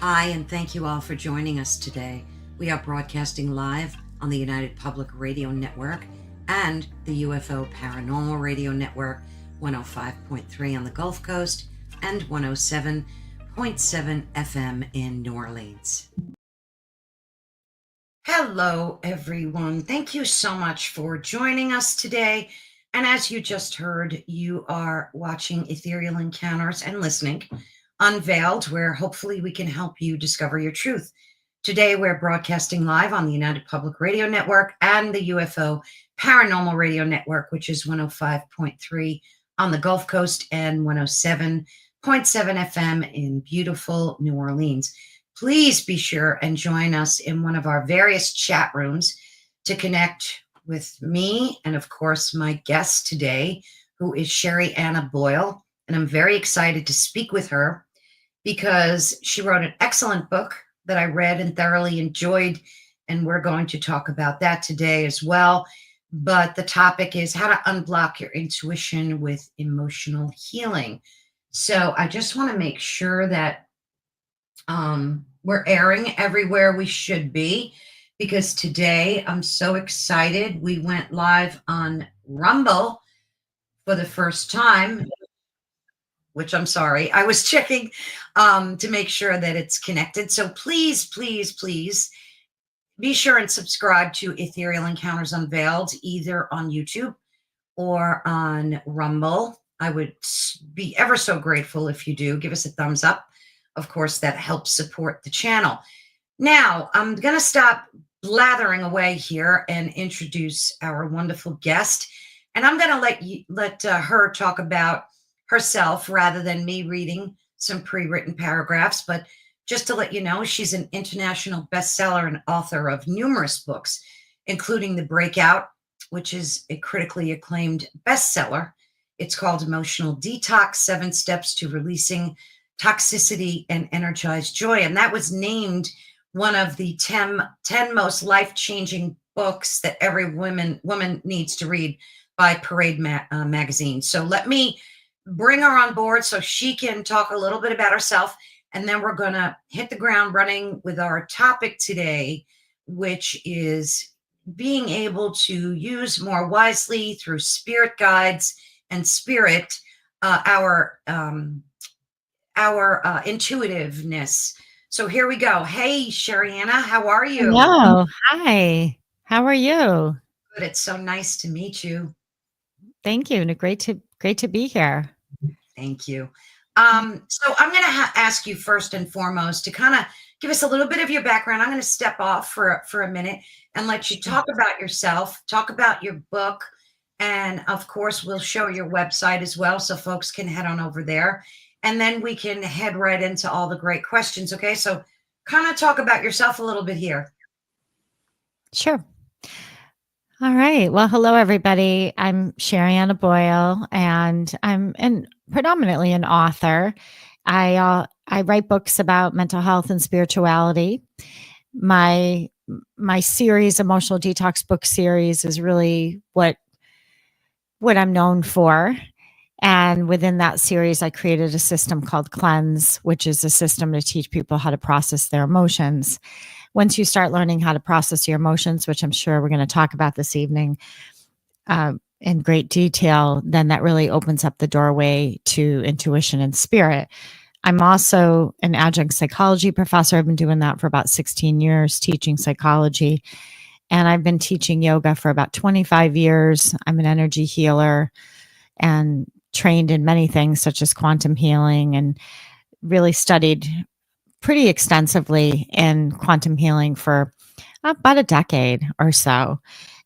Hi, and thank you all for joining us today. We are broadcasting live on the United Public Radio Network and the UFO Paranormal Radio Network, 105.3 on the Gulf Coast and 107.7 FM in New Orleans. Hello, everyone. Thank you so much for joining us today. And as you just heard, you are watching Ethereal Encounters and listening Unveiled, where hopefully we can help you discover your truth. Today, we're broadcasting live on the United Public Radio Network and the UFO Paranormal Radio Network, which is 105.3 on the Gulf Coast and 107.7 FM in beautiful New Orleans. Please be sure and join us in one of our various chat rooms to connect with me and, of course, my guest today, who is Sherianna Boyle. And I'm very excited to speak with her because she wrote an excellent book that I read and thoroughly enjoyed. And we're going to talk about that today as well. But the topic is how to unblock your intuition with emotional healing. So I just want to make sure that we're airing everywhere we should be, because today I'm so excited. We went live on Rumble for the first time, which I'm sorry, I was checking to make sure that it's connected. So please, please, please be sure and subscribe to Ethereal Encounters Unveiled, either on YouTube or on Rumble. I would be ever so grateful if you do. Give us a thumbs up. Of course, that helps support the channel. Now, I'm going to stop blathering away here and introduce our wonderful guest. And I'm going to let her talk about herself rather than me reading some pre-written paragraphs. But just to let you know, she's an international bestseller and author of numerous books, including The Breakout, which is a critically acclaimed bestseller. It's called Emotional Detox, 7 Steps to Releasing Toxicity and Energize Joy. And that was named one of the 10 most life-changing books that every woman needs to read by Parade magazine. So let me bring her on board so she can talk a little bit about herself. And then we're going to hit the ground running with our topic today, which is being able to use more wisely through spirit guides and spirit, our intuitiveness. So here we go. Hey, Sherianna, how are you? Hello. Hi. How are you? Good. It's so nice to meet you. Thank you. And great to be here. Thank you. So I'm going to ask you first and foremost to kind of give us a little bit of your background. I'm going to step off for a minute and let you talk about yourself, talk about your book, and of course, we'll show your website as well so folks can head on over there. And then we can head right into all the great questions. Okay, so kind of talk about yourself a little bit here. Sure. All right. Well, hello, everybody. I'm Sherianna Boyle, and I'm predominantly an author. I write books about mental health and spirituality. My series, Emotional Detox book series, is really what I'm known for. And within that series, I created a system called Cleanse, which is a system to teach people how to process their emotions. Once you start learning how to process your emotions, which I'm sure we're going to talk about this evening in great detail, then that really opens up the doorway to intuition and spirit. I'm also an adjunct psychology professor. I've been doing that for about 16 years, teaching psychology. And I've been teaching yoga for about 25 years. I'm an energy healer and trained in many things such as quantum healing, and really studied pretty extensively in quantum healing for about a decade or so.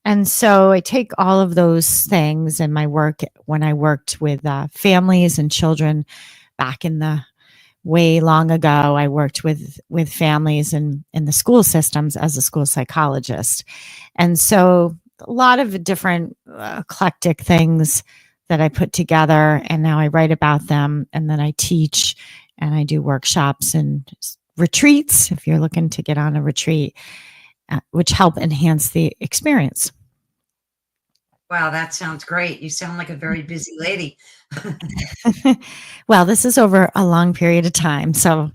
And so I take all of those things in my work. When I worked with families and children back in the way long ago, I worked with families in the school systems as a school psychologist. And so a lot of different eclectic things that I put together, and now I write about them, and then I teach, and I do workshops and retreats if you're looking to get on a retreat, which help enhance the experience. Wow, that sounds great. You sound like a very busy lady. Well, this is over a long period of time, so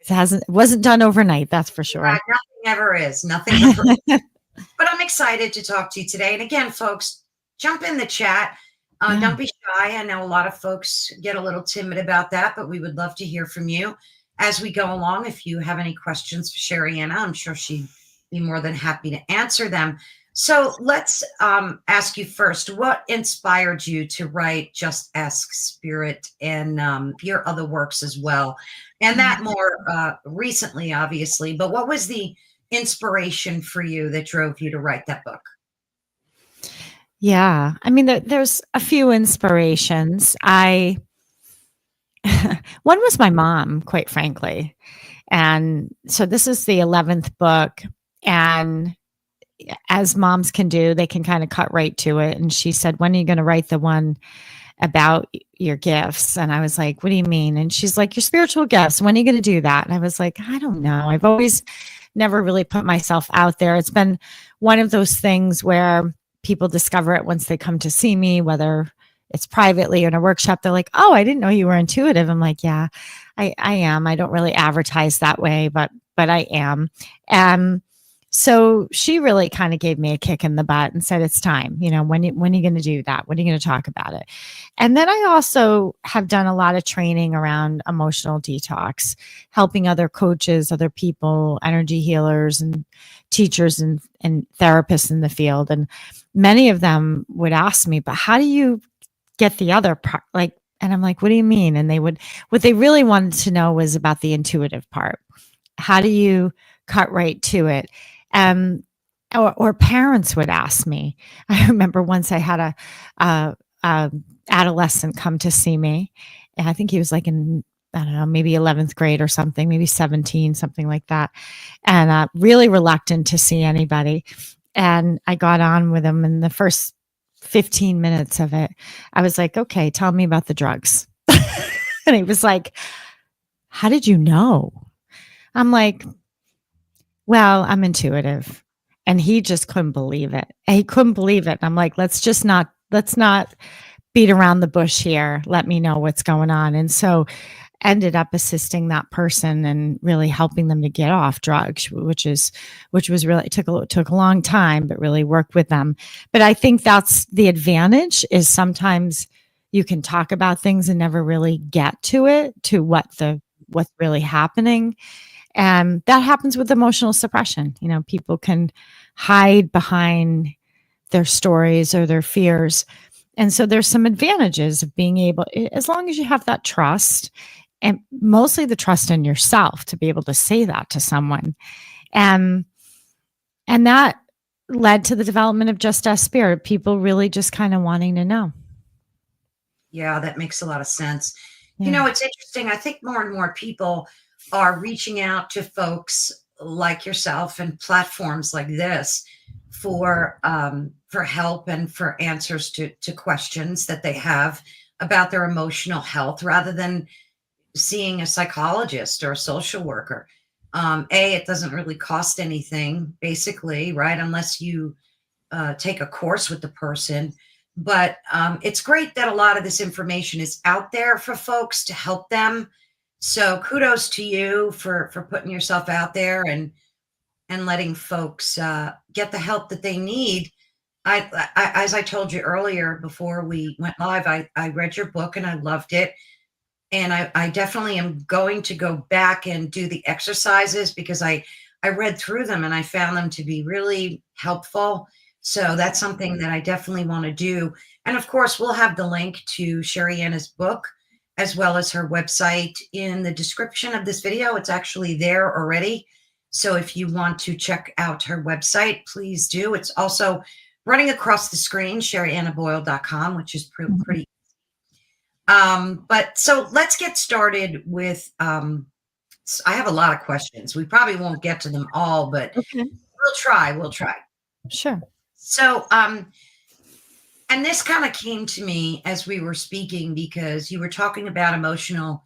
It wasn't done overnight, that's for sure. Nothing ever is. Nothing ever. But I'm excited to talk to you today. And again, folks, jump in the chat. Yeah. Don't be shy. I know a lot of folks get a little timid about that, but we would love to hear from you as we go along. If you have any questions for Sherianna, I'm sure she'd be more than happy to answer them. So let's ask you first, what inspired you to write Just Ask Spirit and your other works as well? And that more recently, obviously, but what was the inspiration for you that drove you to write that book? Yeah. I mean, there's a few inspirations. One was my mom, quite frankly. And so this is the 11th book. And as moms can do, they can kind of cut right to it. And she said, "When are you going to write the one about your gifts?" And I was like, "What do you mean?" And she's like, "Your spiritual gifts. When are you going to do that?" And I was like, "I don't know. I've always never really put myself out there. It's been one of those things where people discover it once they come to see me, whether it's privately or in a workshop. They're like, 'Oh, I didn't know you were intuitive.'" I'm like, "Yeah, I am. I don't really advertise that way, but I am." And so she really kind of gave me a kick in the butt and said, "It's time. When are you going to do that? When are you going to talk about it?" And then I also have done a lot of training around emotional detox, helping other coaches, other people, energy healers and teachers and therapists in the field. And many of them would ask me, "But how do you get the other part?" And I'm like, "What do you mean?" And what they really wanted to know was about the intuitive part. How do you cut right to it? Um, or parents would ask me. I remember once I had a adolescent come to see me, and I think he was like in, I don't know, maybe 11th grade or something, maybe 17, something like that, and really reluctant to see anybody. And I got on with him in the first 15 minutes of it. I was like, "Okay, tell me about the drugs." And he was like, "How did you know?" I'm like, "Well, I'm intuitive." And he just couldn't believe it. He couldn't believe it. I'm like, let's not beat around the bush here. Let me know what's going on. And so ended up assisting that person and really helping them to get off drugs, which was really took a long time, but really worked with them. But I think that's the advantage, is sometimes you can talk about things and never really get to it, to what's really happening. And that happens with emotional suppression. People can hide behind their stories or their fears. And so there's some advantages of being able, as long as you have that trust, and mostly the trust in yourself, to be able to say that to someone. And that led to the development of Just Ask Spirit, people really just kind of wanting to know. Yeah, that makes a lot of sense. Yeah. It's interesting. I think more and more people are reaching out to folks like yourself and platforms like this for help and for answers to questions that they have about their emotional health, rather than seeing a psychologist or a social worker. It doesn't really cost anything, basically, right? Unless you take a course with the person. But it's great that a lot of this information is out there for folks to help them. So kudos to you for putting yourself out there and letting folks get the help that they need. As I told you earlier before we went live, I read your book and I loved it. And I definitely am going to go back and do the exercises, because I read through them and I found them to be really helpful. So that's something that I definitely want to do. And of course, we'll have the link to Sherianna's book as well as her website in the description of this video. It's actually there already. So if you want to check out her website, please do. It's also running across the screen, sheriannaboyle.com, which is pretty. But so let's get started with, I have a lot of questions. We probably won't get to them all, but Okay. we'll try. Sure. So, and this kind of came to me as we were speaking, because you were talking about emotional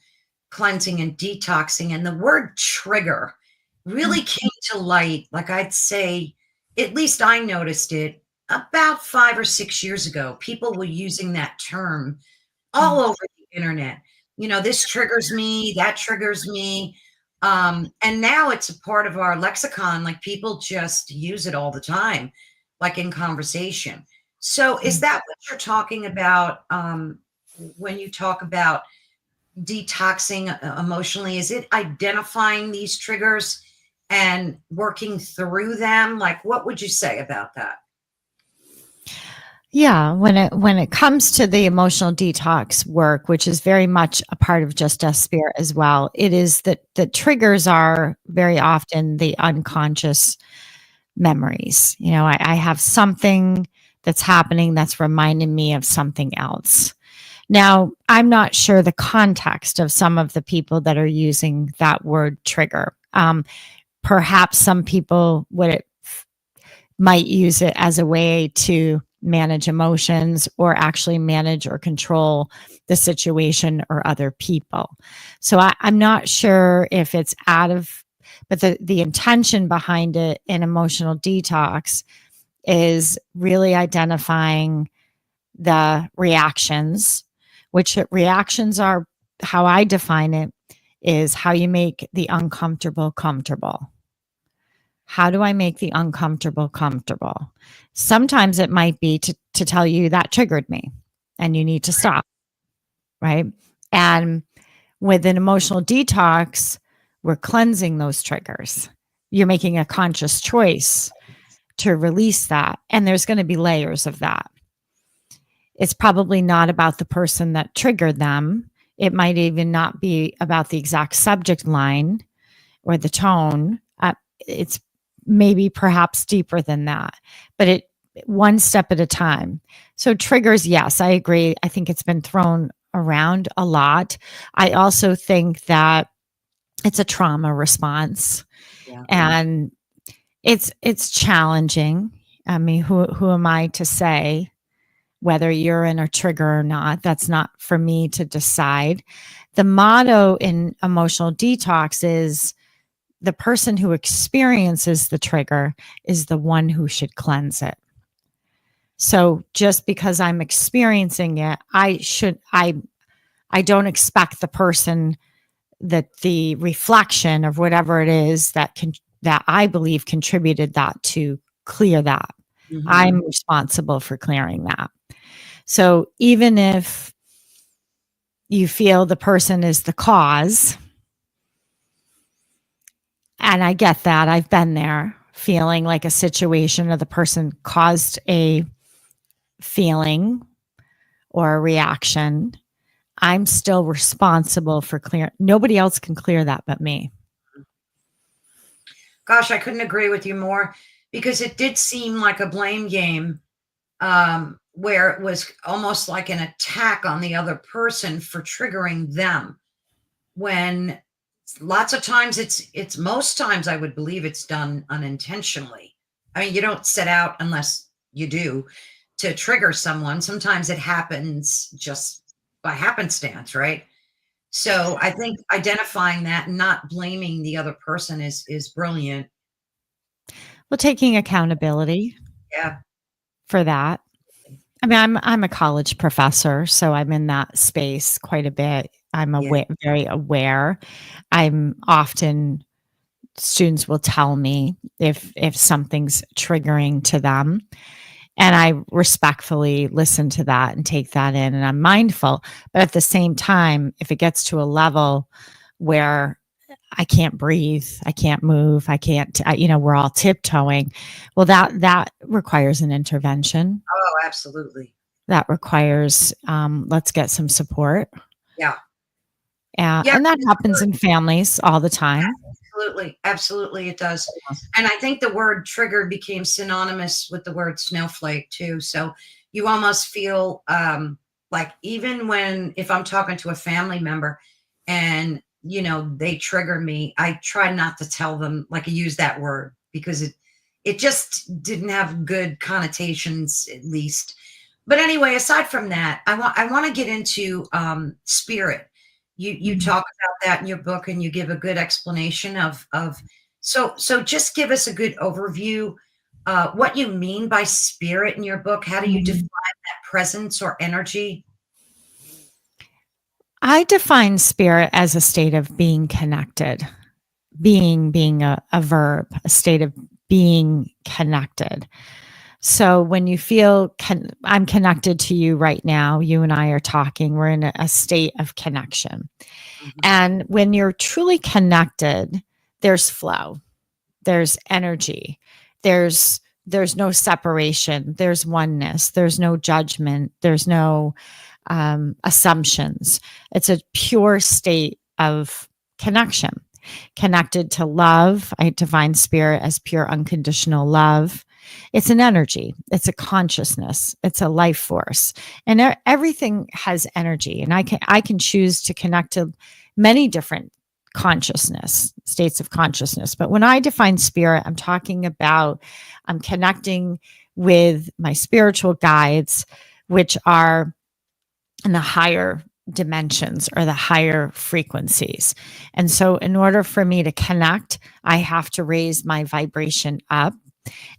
cleansing and detoxing, and the word trigger really came to light. Like, I'd say, at least I noticed it about 5 or 6 years ago. People were using that term all over the internet. This triggers me, that triggers me. And now it's a part of our lexicon. Like people just use it all the time, like in conversation. So is that what you're talking about when you talk about detoxing emotionally? Is it identifying these triggers and working through them? Like, what would you say about that? Yeah, when it comes to the emotional detox work, which is very much a part of Just Us Spirit as well, it is that the triggers are very often the unconscious memories. I have something that's happening that's reminding me of something else. Now, I'm not sure the context of some of the people that are using that word trigger. Perhaps some people might use it as a way to manage emotions or actually manage or control the situation or other people. So I'm not sure if it's but the intention behind it in emotional detox is really identifying the reactions, which reactions are, how I define it, is how you make the uncomfortable comfortable. How do I make the uncomfortable comfortable? Sometimes it might be to tell you that triggered me and you need to stop, right? And with an emotional detox, we're cleansing those triggers. You're making a conscious choice to release that. And there's going to be layers of that. It's probably not about the person that triggered them. It might even not be about the exact subject line or the tone. It's maybe perhaps deeper than that, but it one step at a time. So triggers, yes, I agree. I think it's been thrown around a lot. I also think that it's a trauma response, Yeah. and it's challenging. I mean, who am I to say whether you're in a trigger or not? That's not for me to decide. The motto in emotional detox is the person who experiences the trigger is the one who should cleanse it. So just because I'm experiencing it, I don't expect the person that the reflection of whatever it is that I believe contributed that to clear that. Mm-hmm. I'm responsible for clearing that. So even if you feel the person is the cause, and I get that, I've been there, feeling like a situation or the person caused a feeling or a reaction, I'm still responsible for clear. Nobody else can clear that but me. Gosh, I couldn't agree with you more because it did seem like a blame game, where it was almost like an attack on the other person for triggering them. When lots of times it's most times I would believe it's done unintentionally. I mean, you don't set out unless you do to trigger someone. Sometimes it happens just by happenstance, right? So I think identifying that and not blaming the other person is brilliant. Well, taking accountability Yeah. for that. I mean, I'm a college professor, so I'm in that space quite a bit. I'm Yeah. very aware. I'm often students will tell me if something's triggering to them, and I respectfully listen to that and take that in, and I'm mindful. But at the same time, if it gets to a level where I can't breathe, I can't move, I can't, we're all tiptoeing. Well, that requires an intervention. Oh, absolutely. That requires, let's get some support. Yeah. Yeah. And that happens in families all the time. Absolutely. Absolutely. It does. And I think the word triggered became synonymous with the word snowflake too. So you almost feel like even if I'm talking to a family member and, they trigger me, I try not to tell them, like, I use that word because it just didn't have good connotations, at least. But anyway, aside from that, I want to get into spirit. You talk about that in your book, and you give a good explanation of so just give us a good overview, what you mean by spirit in your book. How do you define that presence or energy? I define spirit as a state of being connected. being a verb, a state of being connected. So when you feel I'm connected to you right now, you and I are talking, we're in a state of connection. Mhm. And when you're truly connected, there's flow, there's energy, there's no separation, there's oneness, there's no judgment, there's no assumptions. It's a pure state of connection, connected to love. I define spirit as pure unconditional love. It's an energy, it's a consciousness, it's a life force, and everything has energy. And I can choose to connect to many different consciousness states of consciousness. But when I define spirit, I'm talking about I'm connecting with my spiritual guides, which are in the higher dimensions or the higher frequencies. And so, in order for me to connect, I have to raise my vibration up.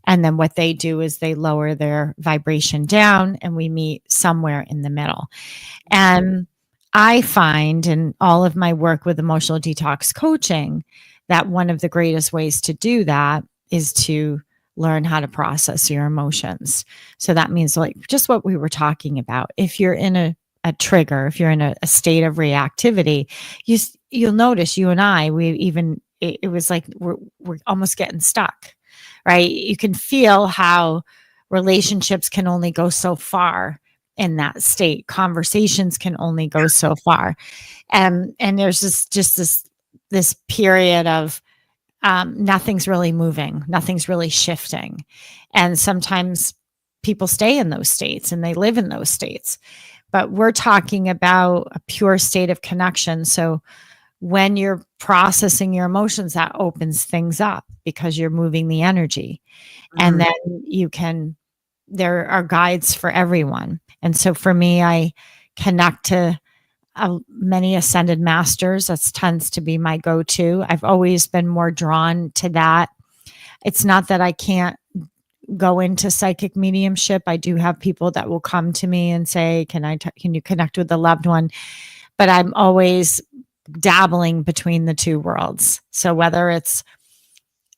And then what they do is they lower their vibration down, and we meet somewhere in the middle. And I find in all of my work with emotional detox coaching that one of the greatest ways to do that is to learn how to process your emotions. So that means, like, just what we were talking about. If you're in a trigger, if you're in a state of reactivity, you'll notice you and I, it was like we're almost getting stuck, right? You can feel how relationships can only go so far in that state. Conversations can only go so far. And there's this period of nothing's really moving, nothing's really shifting. And sometimes people stay in those states and they live in those states. But we're talking about a pure state of connection. So when you're processing your emotions, that opens things up because you're moving the energy. And then there are guides for everyone. And so for me, I connect to many ascended masters. That tends to be my go-to. I've always been more drawn to that. It's not that I can't go into psychic mediumship. I do have people that will come to me and say, can you connect with a loved one? But I'm always dabbling between the two worlds. So whether it's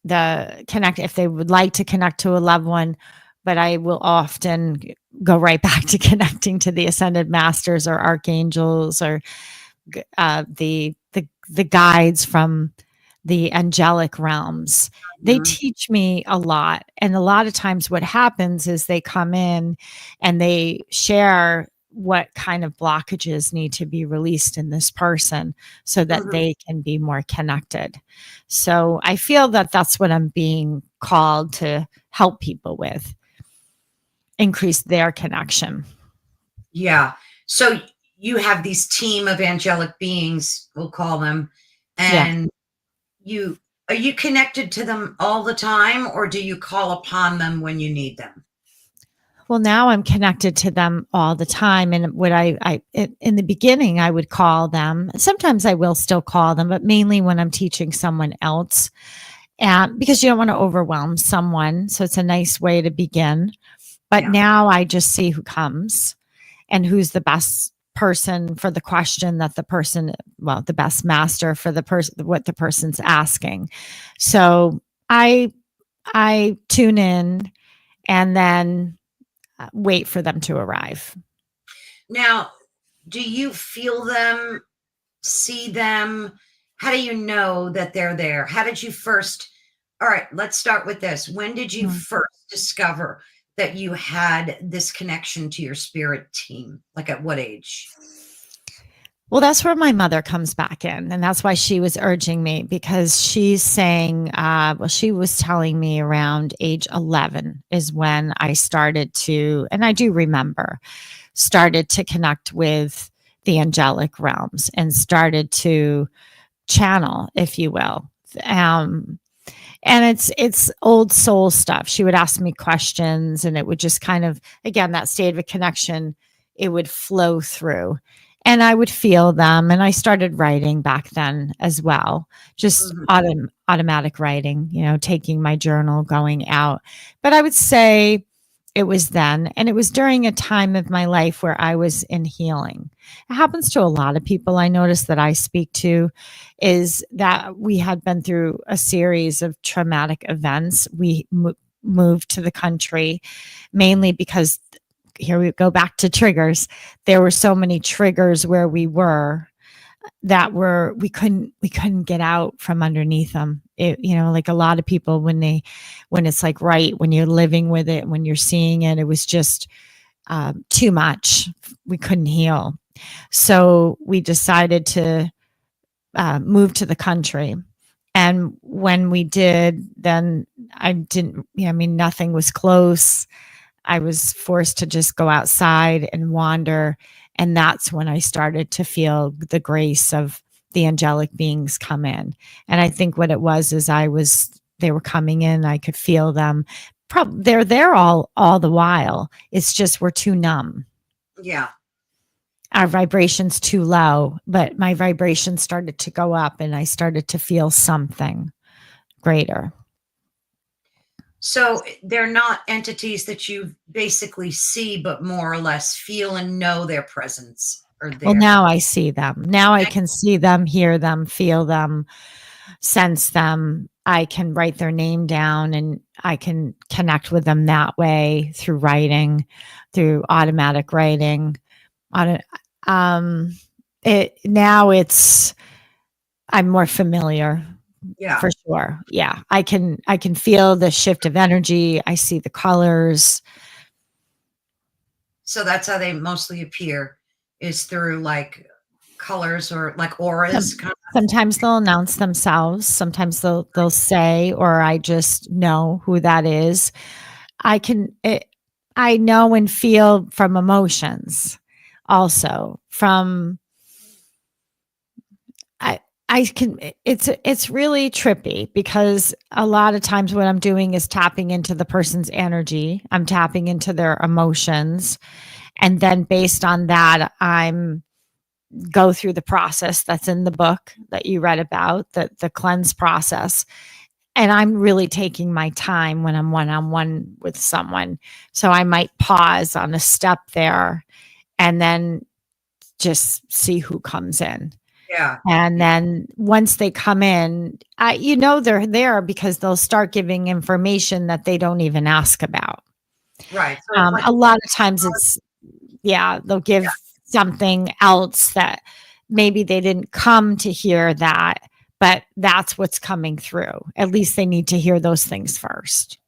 if they would like to connect to a loved one, but I will often go right back to connecting to the ascended masters or archangels or the guides from the angelic realms. They teach me a lot. And a lot of times what happens is they come in and they share what kind of blockages need to be released in this person so that they can be more connected. So I feel that that's what I'm being called to help people with, increase their connection. Yeah. So you have these team of angelic beings, we'll call them, and are you connected to them all the time, or do you call upon them when you need them? Well, now I'm connected to them all the time. And what in the beginning, I would call them. Sometimes I will still call them, but mainly when I'm teaching someone else. And because you don't want to overwhelm someone. So it's a nice way to begin. But now I just see who comes and who's the best person for the question that the best master for the person, what the person's asking. So I tune in and then wait for them to arrive. Now, do you feel them, see them? How do you know that they're there? How did you first? All right, let's start with this. When did you first discover that you had this connection to your spirit team? Like at what age? Well, that's where my mother comes back in. And that's why she was urging me, because she's saying, she was telling me around age 11 is when I started to, and I do remember, started to connect with the angelic realms and started to channel, if you will. And it's old soul stuff. She would ask me questions and it would just kind of, again, that state of a connection, it would flow through. And I would feel them. And I started writing back then as well, just automatic writing, taking my journal, going out. But I would say it was then. And it was during a time of my life where I was in healing. It happens to a lot of people I notice that I speak to, is that we had been through a series of traumatic events. We moved to the country mainly because here we go back to triggers. There were so many triggers where we were that were we couldn't get out from underneath them. Like a lot of people, when it's like, right, when you're living with it, when you're seeing it, it was just too much. We couldn't heal, so we decided to move to the country. And when we did, then I didn't, nothing was close. I was forced to just go outside and wander. And that's when I started to feel the grace of the angelic beings come in. And I think what it was is they were coming in. I could feel them. They're there all the while. It's just we're too numb. Yeah. Our vibration's too low, but my vibration started to go up and I started to feel something greater. So they're not entities that you basically see, but more or less feel and know their presence are there. Well, now I see them. Now I can see them, hear them, feel them, sense them. I can write their name down and I can connect with them that way through writing, through automatic writing. I'm more familiar. Yeah. For sure. Yeah. I can feel the shift of energy. I see the colors. So that's how they mostly appear, is through like colors or like auras. Sometimes they'll announce themselves. Sometimes they'll say, or I just know who that is. I know and feel from emotions also from, it's really trippy because a lot of times what I'm doing is tapping into the person's energy. I'm tapping into their emotions. And then based on that, I'm go through the process that's in the book that you read about, the cleanse process. And I'm really taking my time when I'm one-on-one with someone. So I might pause on a step there and then just see who comes in. Yeah. And then once they come in, they're there because they'll start giving information that they don't even ask about. Right. So like a lot of times they'll give something else that maybe they didn't come to hear that, but that's what's coming through. At least they need to hear those things first.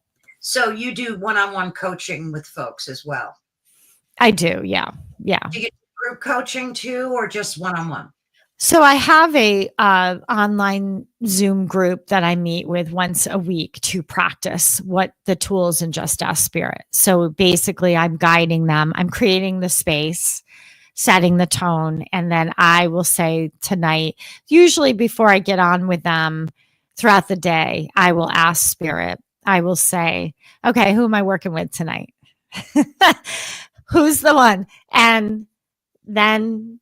So you do one-on-one coaching with folks as well? I do. Yeah. Yeah. Do you get group coaching too, or just one-on-one? So I have a online Zoom group that I meet with once a week to practice what the tools in Just Ask Spirit. So basically I'm guiding them. I'm creating the space, setting the tone, and then I will say tonight, usually before I get on with them throughout the day, I will ask Spirit. I will say, okay, who am I working with tonight? Who's the one? And then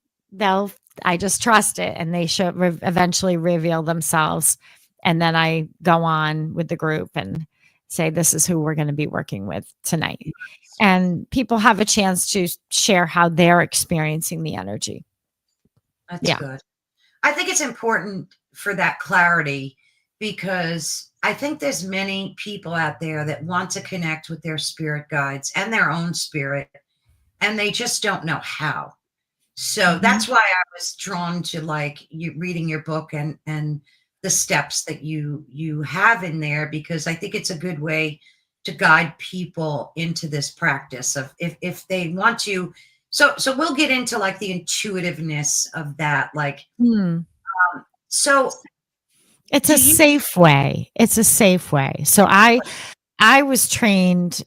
I just trust it, and they should eventually reveal themselves. And then I go on with the group and say, this is who we're going to be working with tonight. And people have a chance to share how they're experiencing the energy. That's good. I think it's important for that clarity, because I think there's many people out there that want to connect with their spirit guides and their own spirit, and they just don't know how. So that's why I was drawn to like you reading your book and the steps that you have in there, because I think it's a good way to guide people into this practice of if they want to. So we'll get into like the intuitiveness of that. Like, so it's a safe way. It's a safe way. So I was trained,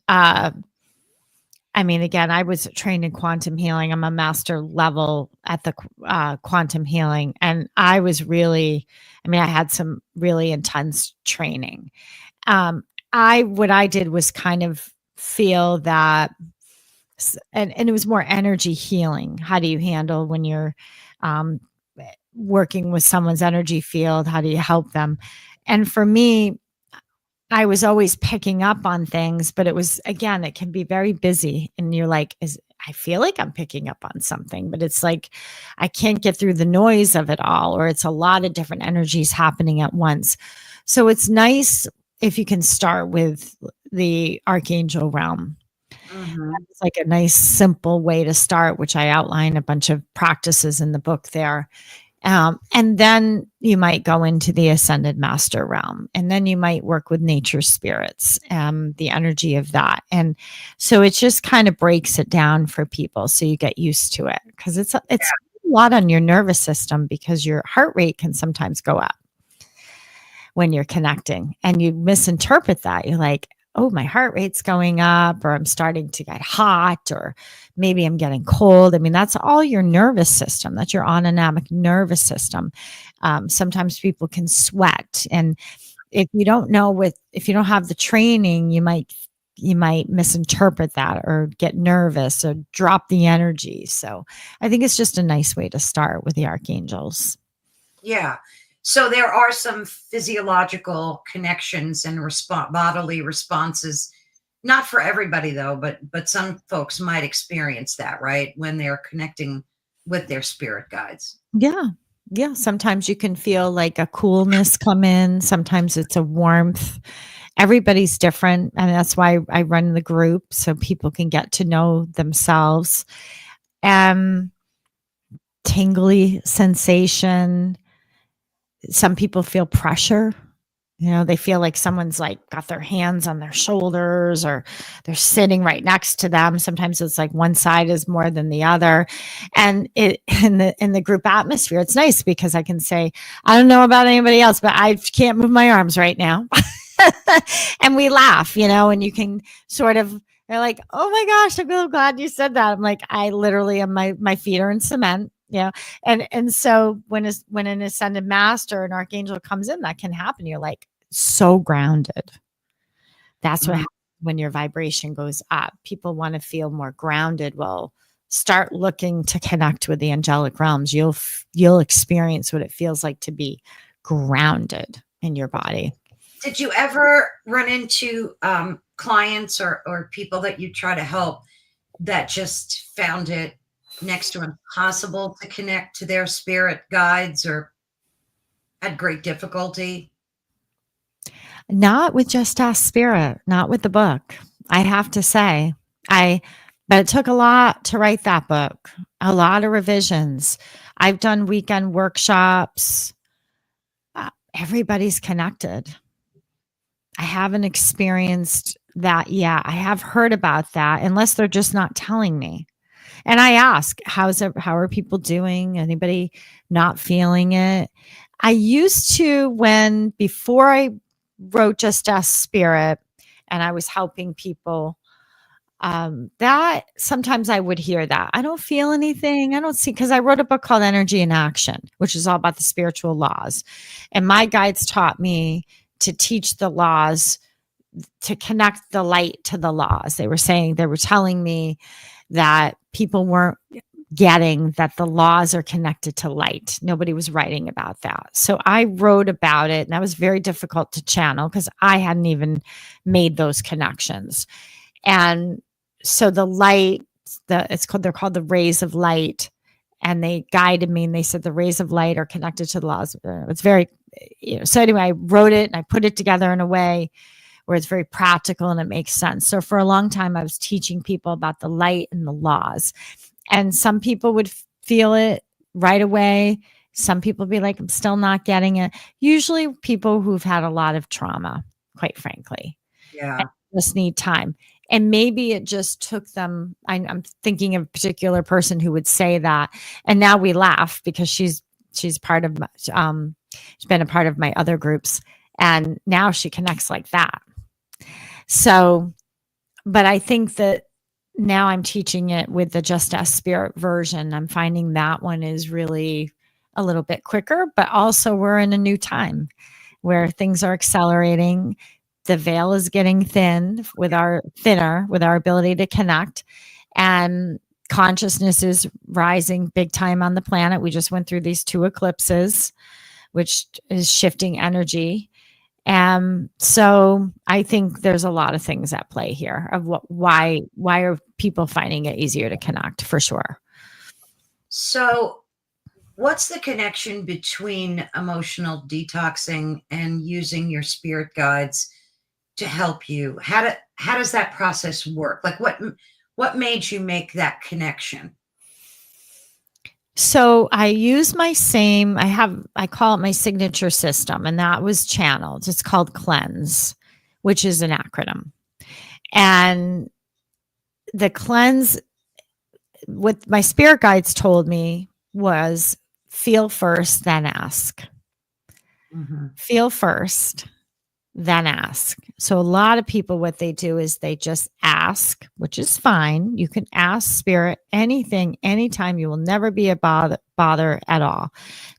again, I was trained in quantum healing. I'm a master level at the quantum healing. And I was I had some really intense training. What I did was kind of feel that, and it was more energy healing. How do you handle when you're working with someone's energy field? How do you help them? And for me, I was always picking up on things, but it was, again, it can be very busy. And you're like, I feel like I'm picking up on something, but it's like I can't get through the noise of it all, or it's a lot of different energies happening at once. So it's nice if you can start with the archangel realm. Hmm. It's like a nice, simple way to start, which I outline a bunch of practices in the book there. And then you might go into the ascended master realm, and then you might work with nature spirits, the energy of that. And so it just kind of breaks it down for people so you get used to it, because it's a lot on your nervous system, because your heart rate can sometimes go up when you're connecting, and you misinterpret that. You're like, oh, my heart rate's going up, or I'm starting to get hot, or maybe I'm getting cold. I mean, that's all your nervous system. That's your autonomic nervous system. Sometimes people can sweat. And if you don't know if you don't have the training, you might misinterpret that, or get nervous, or drop the energy. So I think it's just a nice way to start with the archangels. Yeah. So there are some physiological connections and bodily responses. Not for everybody though, but some folks might experience that, right? When they're connecting with their spirit guides. Yeah. Yeah. Sometimes you can feel like a coolness come in. Sometimes it's a warmth. Everybody's different. And that's why I run the group, so people can get to know themselves. Tingly sensation. Some people feel pressure. They feel like someone's like got their hands on their shoulders, or they're sitting right next to them. Sometimes it's like one side is more than the other. And it in the group atmosphere, it's nice because I can say, I don't know about anybody else, but I can't move my arms right now. And we laugh, and you can sort of, they're like, oh my gosh, I'm so glad you said that. I'm like, I literally am, my feet are in cement. And so when an ascended master, an archangel comes in, that can happen. You're like so grounded. That's what Mhm. happens when your vibration goes up. People want to feel more grounded. Well, start looking to connect with the angelic realms. You'll experience what it feels like to be grounded in your body. Did you ever run into clients or people that you try to help that just found it next to impossible to connect to their spirit guides or had great difficulty? Not with Just Ask Spirit, not with the book. I have to say, but it took a lot to write that book, a lot of revisions. I've done weekend workshops. Everybody's connected. I haven't experienced that yet. I have heard about that, unless they're just not telling me. And I ask, how are people doing? Anybody not feeling it? I used to, before I wrote Just Ask Spirit and I was helping people, that sometimes I would hear that. I don't feel anything. I don't see, because I wrote a book called Energy in Action, which is all about the spiritual laws. And my guides taught me to teach the laws, to connect the light to the laws. They were telling me that people weren't getting that the laws are connected to light. Nobody was writing about that. So I wrote about it, and that was very difficult to channel because I hadn't even made those connections. And so the light, they're called the rays of light. And they guided me, and they said the rays of light are connected to the laws. It's very, so anyway, I wrote it and I put it together in a way where it's very practical and it makes sense. So for a long time, I was teaching people about the light and the laws. And some people would feel it right away. Some people be like, I'm still not getting it. Usually people who've had a lot of trauma, quite frankly, and Yeah. just need time. And maybe it just took them. I'm thinking of a particular person who would say that. And now we laugh because she's part of, she's been a part of my other groups. And now she connects like that. So, but I think that now I'm teaching it with the Just Ask Spirit version. I'm finding that one is really a little bit quicker, but also we're in a new time where things are accelerating. The veil is getting thinner with our ability to connect, and consciousness is rising big time on the planet. We just went through these 2 eclipses, which is shifting energy. So I think there's a lot of things at play here of why are people finding it easier to connect, for sure. So, what's the connection between emotional detoxing and using your spirit guides to help you? How does that process work? Like what made you make that connection? So I use I call it my signature system, and that was channeled. It's called Cleanse, which is an acronym. And the cleanse, what my spirit guides told me was feel first, then ask. Mhm. Feel first, then ask. So a lot of people, what they do is they just ask, which is fine. You can ask spirit anything, anytime. You will never be a bother at all.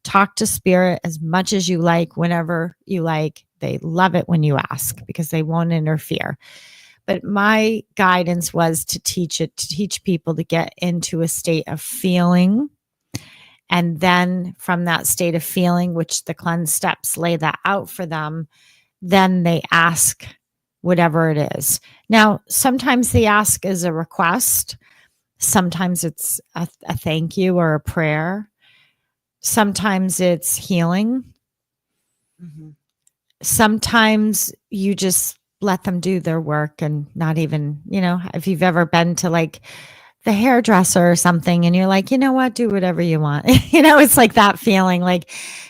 Talk to spirit as much as you like, whenever you like. They love it when you ask because they won't interfere. But my guidance was to teach people to get into a state of feeling. And then from that state of feeling, which the cleanse steps lay that out for them, then they ask whatever it is. Now, sometimes the ask is a request. Sometimes it's a thank you or a prayer. Sometimes it's healing. Mhm. Sometimes you just let them do their work and not even, if you've ever been to like the hairdresser or something and you're like, you know what, do whatever you want. It's like that feeling like,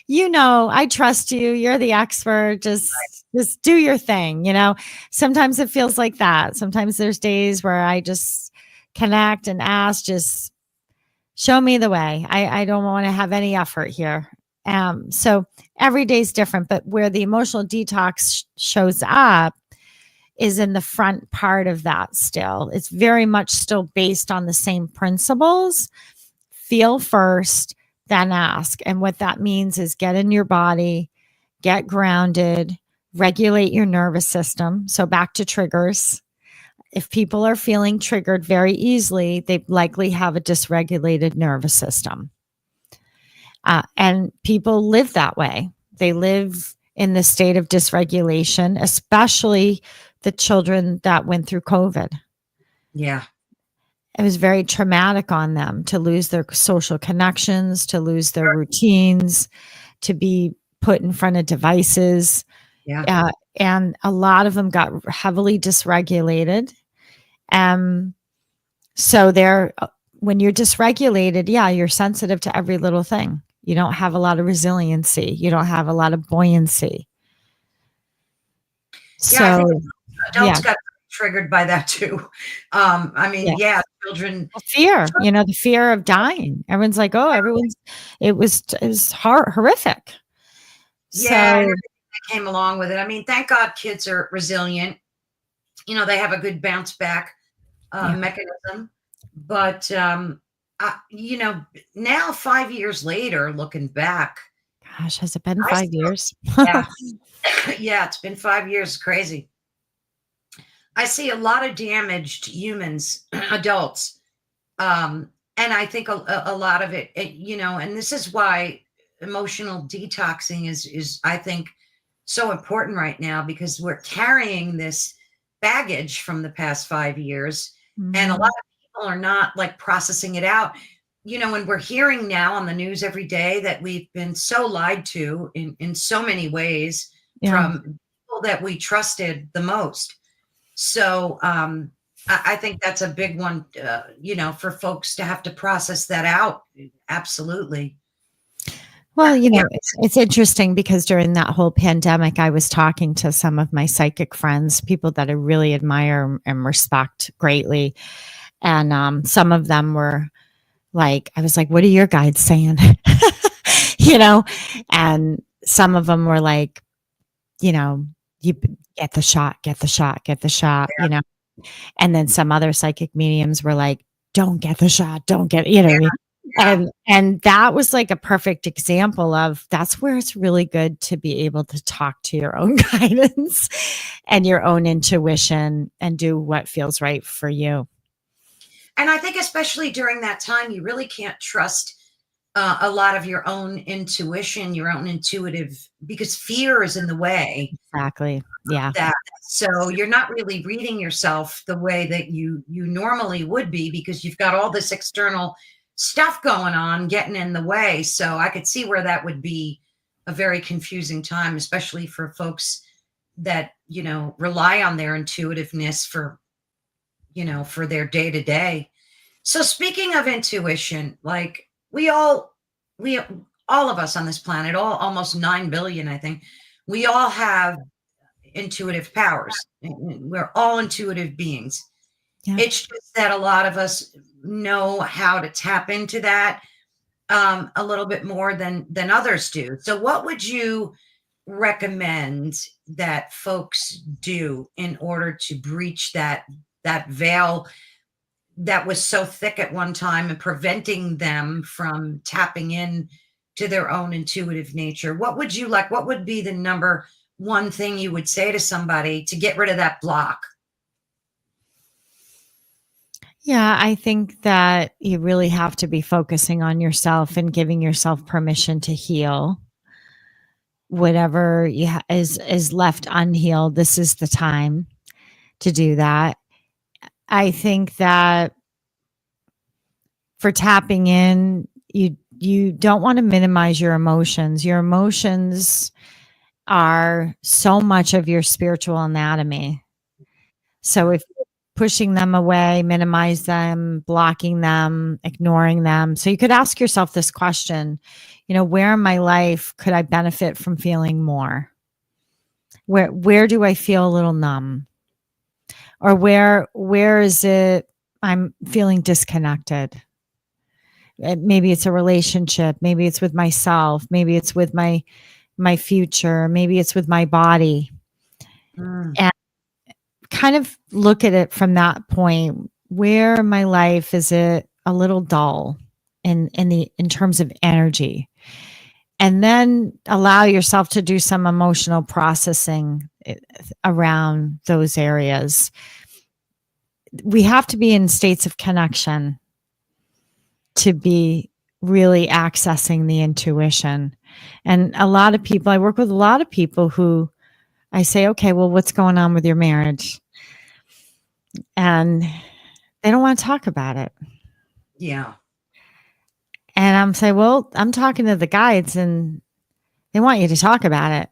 I trust you. You're the expert. Just do your thing. Sometimes it feels like that. Sometimes there's days where I just connect and ask, just show me the way. I don't want to have any effort here. So every day's different, but where the emotional detox shows up is in the front part of that still. It's very much still based on the same principles. Feel first, then ask. And what that means is get in your body, get grounded, regulate your nervous system. So back to triggers. If people are feeling triggered very easily, they likely have a dysregulated nervous system. And people live that way. They live in the state of dysregulation, especially the children that went through COVID. Yeah. It was very traumatic on them to lose their social connections, to lose their routines, to be put in front of devices. Yeah. And a lot of them got heavily dysregulated. So when you're dysregulated, yeah, you're sensitive to every little thing. You don't have a lot of resiliency. You don't have a lot of buoyancy. Yeah, I think So, adults yeah, got triggered by that too. I mean, yeah. yeah, children. Well, fear, the fear of dying. Everyone's like, oh, it was horrific. Yeah, and So, everything that came along with it. I mean, thank God kids are resilient. They have a good bounce back yeah, mechanism. But now 5 years later, looking back, gosh, has it been I 5 years? yeah, yeah, it's been 5 years. Crazy. I see a lot of damaged humans, adults, and I think a lot of it, and this is why emotional detoxing is I think so important right now because we're carrying this baggage from the past 5 years, and a lot Mhm. of people are not like processing it out. When we're hearing now on the news every day that we've been so lied to in so many ways Yeah. from people that we trusted the most. So I think that's a big one, for folks to have to process that out. Absolutely. Well, Yeah. it's interesting because during that whole pandemic, I was talking to some of my psychic friends, people that I really admire and respect greatly. And some of them were like, I was like, what are your guides saying? you know, and some of them were like, you know, you get the shot, get the shot, get the shot. And then some other psychic mediums were like, don't get the shot, don't get, you know what I mean? Yeah. And that was like a perfect example of that's where it's really good to be able to talk to your own guidance and your own intuition and do what feels right for you. And I think especially during that time, you really can't trust a lot of your own intuition, your own intuitive, because fear is in the way. Exactly. Yeah. That so you're not really reading yourself the way that you normally would be, because you've got all this external stuff going on getting in the way. So I could see where that would be a very confusing time, especially for folks that, rely on their intuitiveness for, for their day to day. So speaking of intuition, like we all of us on this planet, all almost 9 billion, I think, we all have intuitive powers. We're all intuitive beings. Yeah. It's just that a lot of us know how to tap into that a little bit more than others do. So what would you recommend that folks do in order to breach that veil that was so thick at one time and preventing them from tapping in to their own intuitive nature? What would you like? What would be the number one thing you would say to somebody to get rid of that block? Yeah, I think that you really have to be focusing on yourself and giving yourself permission to heal whatever is left unhealed. This is the time to do that. I think that for tapping in, you don't want to minimize your emotions. Your emotions are so much of your spiritual anatomy. So if you're pushing them away, minimize them, blocking them, ignoring them. So you could ask yourself this question, where in my life could I benefit from feeling more? Where do I feel a little numb? Or where is it I'm feeling disconnected? Maybe it's a relationship, maybe it's with myself, maybe it's with my future, maybe it's with my body. Mm, And kind of look at it from that point. Where in my life is it a little dull in terms of energy? And then allow yourself to do some emotional processing around those areas. We have to be in states of connection to be really accessing the intuition. And a lot of people, I work with a lot of people who I say, okay, well, what's going on with your marriage? And they don't want to talk about it. yeah. And I'm saying, well, I'm talking to the guides and they want you to talk about it.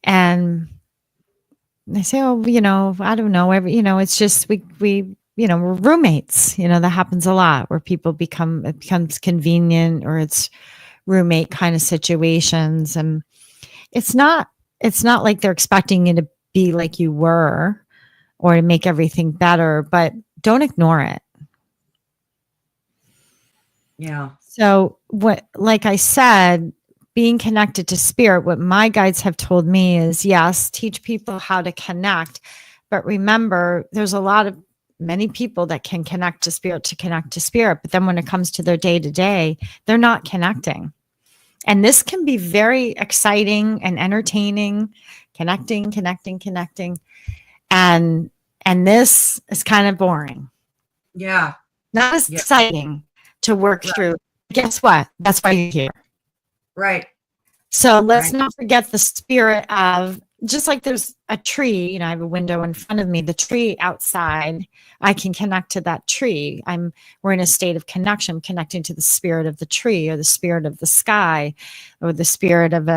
And they say, oh, I don't know. It's just we're roommates. That happens a lot where it becomes convenient, or it's roommate kind of situations. And it's not like they're expecting you to be like you were or to make everything better, but don't ignore it. Yeah. So like I said, being connected to spirit, what my guides have told me is, yes, teach people how to connect. But remember, there's many people that can connect to spirit. But then when it comes to their day to day, they're not connecting. And this can be very exciting and entertaining, connecting. And this is kind of boring, Yeah. not as Yeah. exciting to work Right. through. Guess what? That's why you're here. Right. So let's Right. not forget the spirit of, just like there's a tree, I have a window in front of me, the tree outside, I can connect to that tree. We're in a state of connection, connecting to the spirit of the tree or the spirit of the sky or the spirit of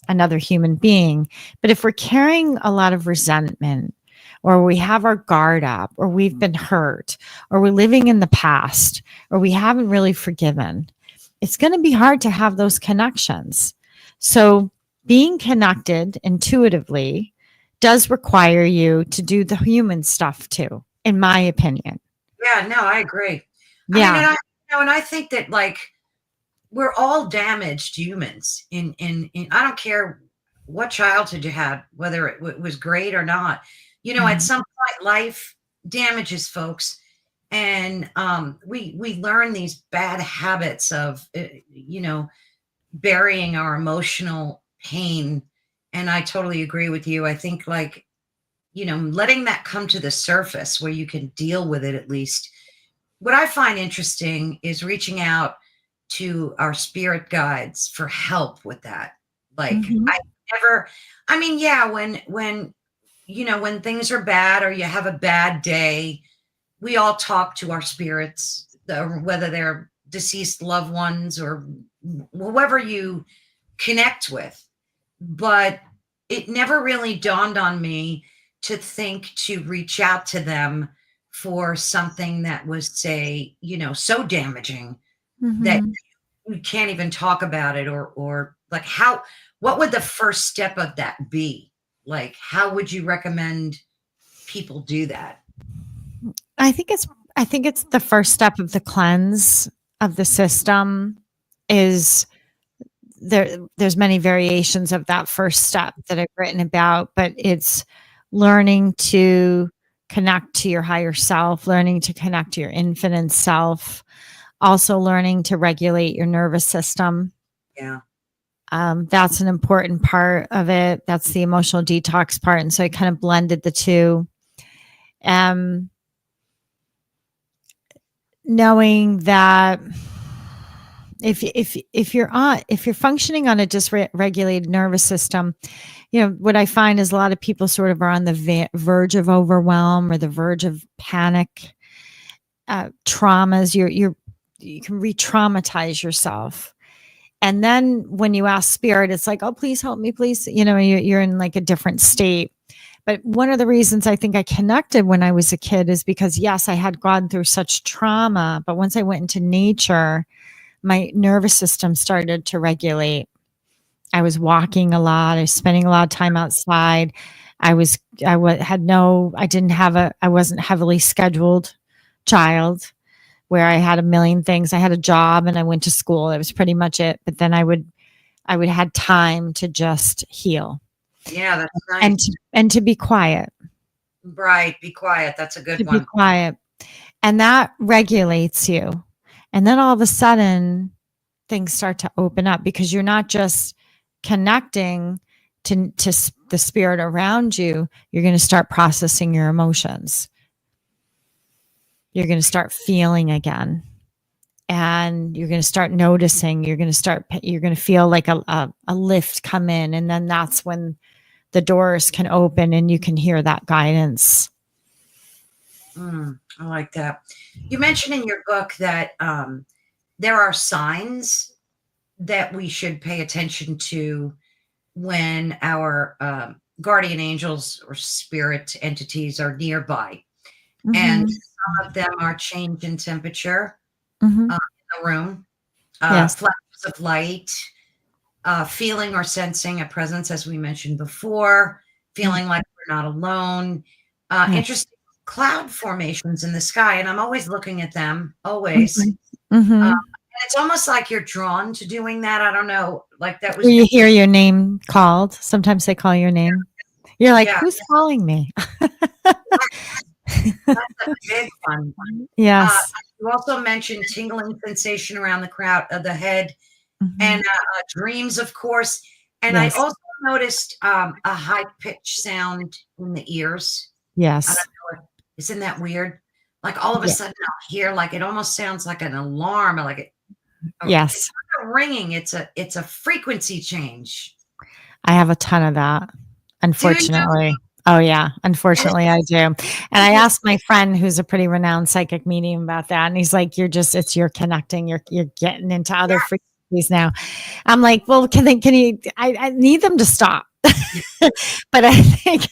another human being. But if we're carrying a lot of resentment, or we have our guard up, or we've been hurt, or we're living in the past, or we haven't really forgiven, it's going to be hard to have those connections. So being connected intuitively does require you to do the human stuff too, in my opinion. Yeah. No, I agree. I mean, Yeah. and I think that, like, we're all damaged humans in I don't care what childhood you had, whether it was great or not. At Mhm. some point, life damages folks, and we learn these bad habits of burying our emotional pain. And I totally agree with you. I think, like, letting that come to the surface where you can deal with it at least what I find interesting is reaching out to our spirit guides for help with that. Like Mhm. I never, I mean, yeah, when when things are bad or you have a bad day, we all talk to our spirits, whether they're deceased loved ones or whoever you connect with. But it never really dawned on me to think to reach out to them for something that was, say, so damaging that Mhm. you can't even talk about it, or like what would the first step of that be? Like, how would you recommend people do that? I think it's I think it's the first step of the cleanse of the system is there's many variations of that first step that I've written about, but it's learning to connect to your higher self, learning to connect to your infinite self, also learning to regulate your nervous system. Yeah. That's an important part of it. That's the emotional detox part. And so I kind of blended the two. Um, Knowing that if you're functioning on a dysregulated nervous system, what I find is a lot of people sort of are on the verge of overwhelm or the verge of panic, traumas. You can re-traumatize yourself. And then when you ask spirit, it's like, oh, please help me, please. You're in like a different state. But one of the reasons I think I connected when I was a kid is because, yes, I had gone through such trauma. But once I went into nature, my nervous system started to regulate. I was walking a lot. I was spending a lot of time outside. I didn't have I wasn't heavily scheduled child where I had a million things. I had a job and I went to school. That was pretty much it. But then I would had time to just heal Yeah, that's and nice. to be quiet, Right. Be quiet. That's a good to be one. quiet. And that regulates you. And then all of a sudden things start to open up because you're not just connecting to the spirit around you. You're going to start processing your emotions. You're going to start feeling again. And you're going to start noticing, you're going to feel like a lift come in. And then that's when the doors can open and you can hear that guidance. I like that. You mentioned in your book that there are signs that we should pay attention to when our guardian angels or spirit entities are nearby. And Mm-hmm. some of them are change in temperature Mm-hmm. in the room, Yes. flashes of light, feeling or sensing a presence, as we mentioned before, Mm. feeling like we're not alone, Yes. interesting cloud formations in the sky. And I'm always looking at them, always. Mm-hmm. Mm-hmm. And it's almost like you're drawn to doing that. I don't know. Like that Where was, you hear your name called. Sometimes they call your name. You're like, yeah, who's calling me? that's a big one. Uh, Yes. you also mentioned tingling sensation around the crown of the head and Mm-hmm. dreams, of course. And I Yes. also noticed a high pitched sound in the ears. I Yes. don't know. Isn't that weird? Like all of a Yeah. sudden I'll hear like it almost sounds like an alarm, or like it's Yes. not a ringing. It's a frequency change. I have a ton of that, Do you? unfortunately. Oh, yeah. And Unfortunately, I do. And I it's asked my friend who's a pretty renowned psychic medium about that. And he's like, you're connecting, you're getting into other frequencies now. I'm like, well, I need them to stop. But I think,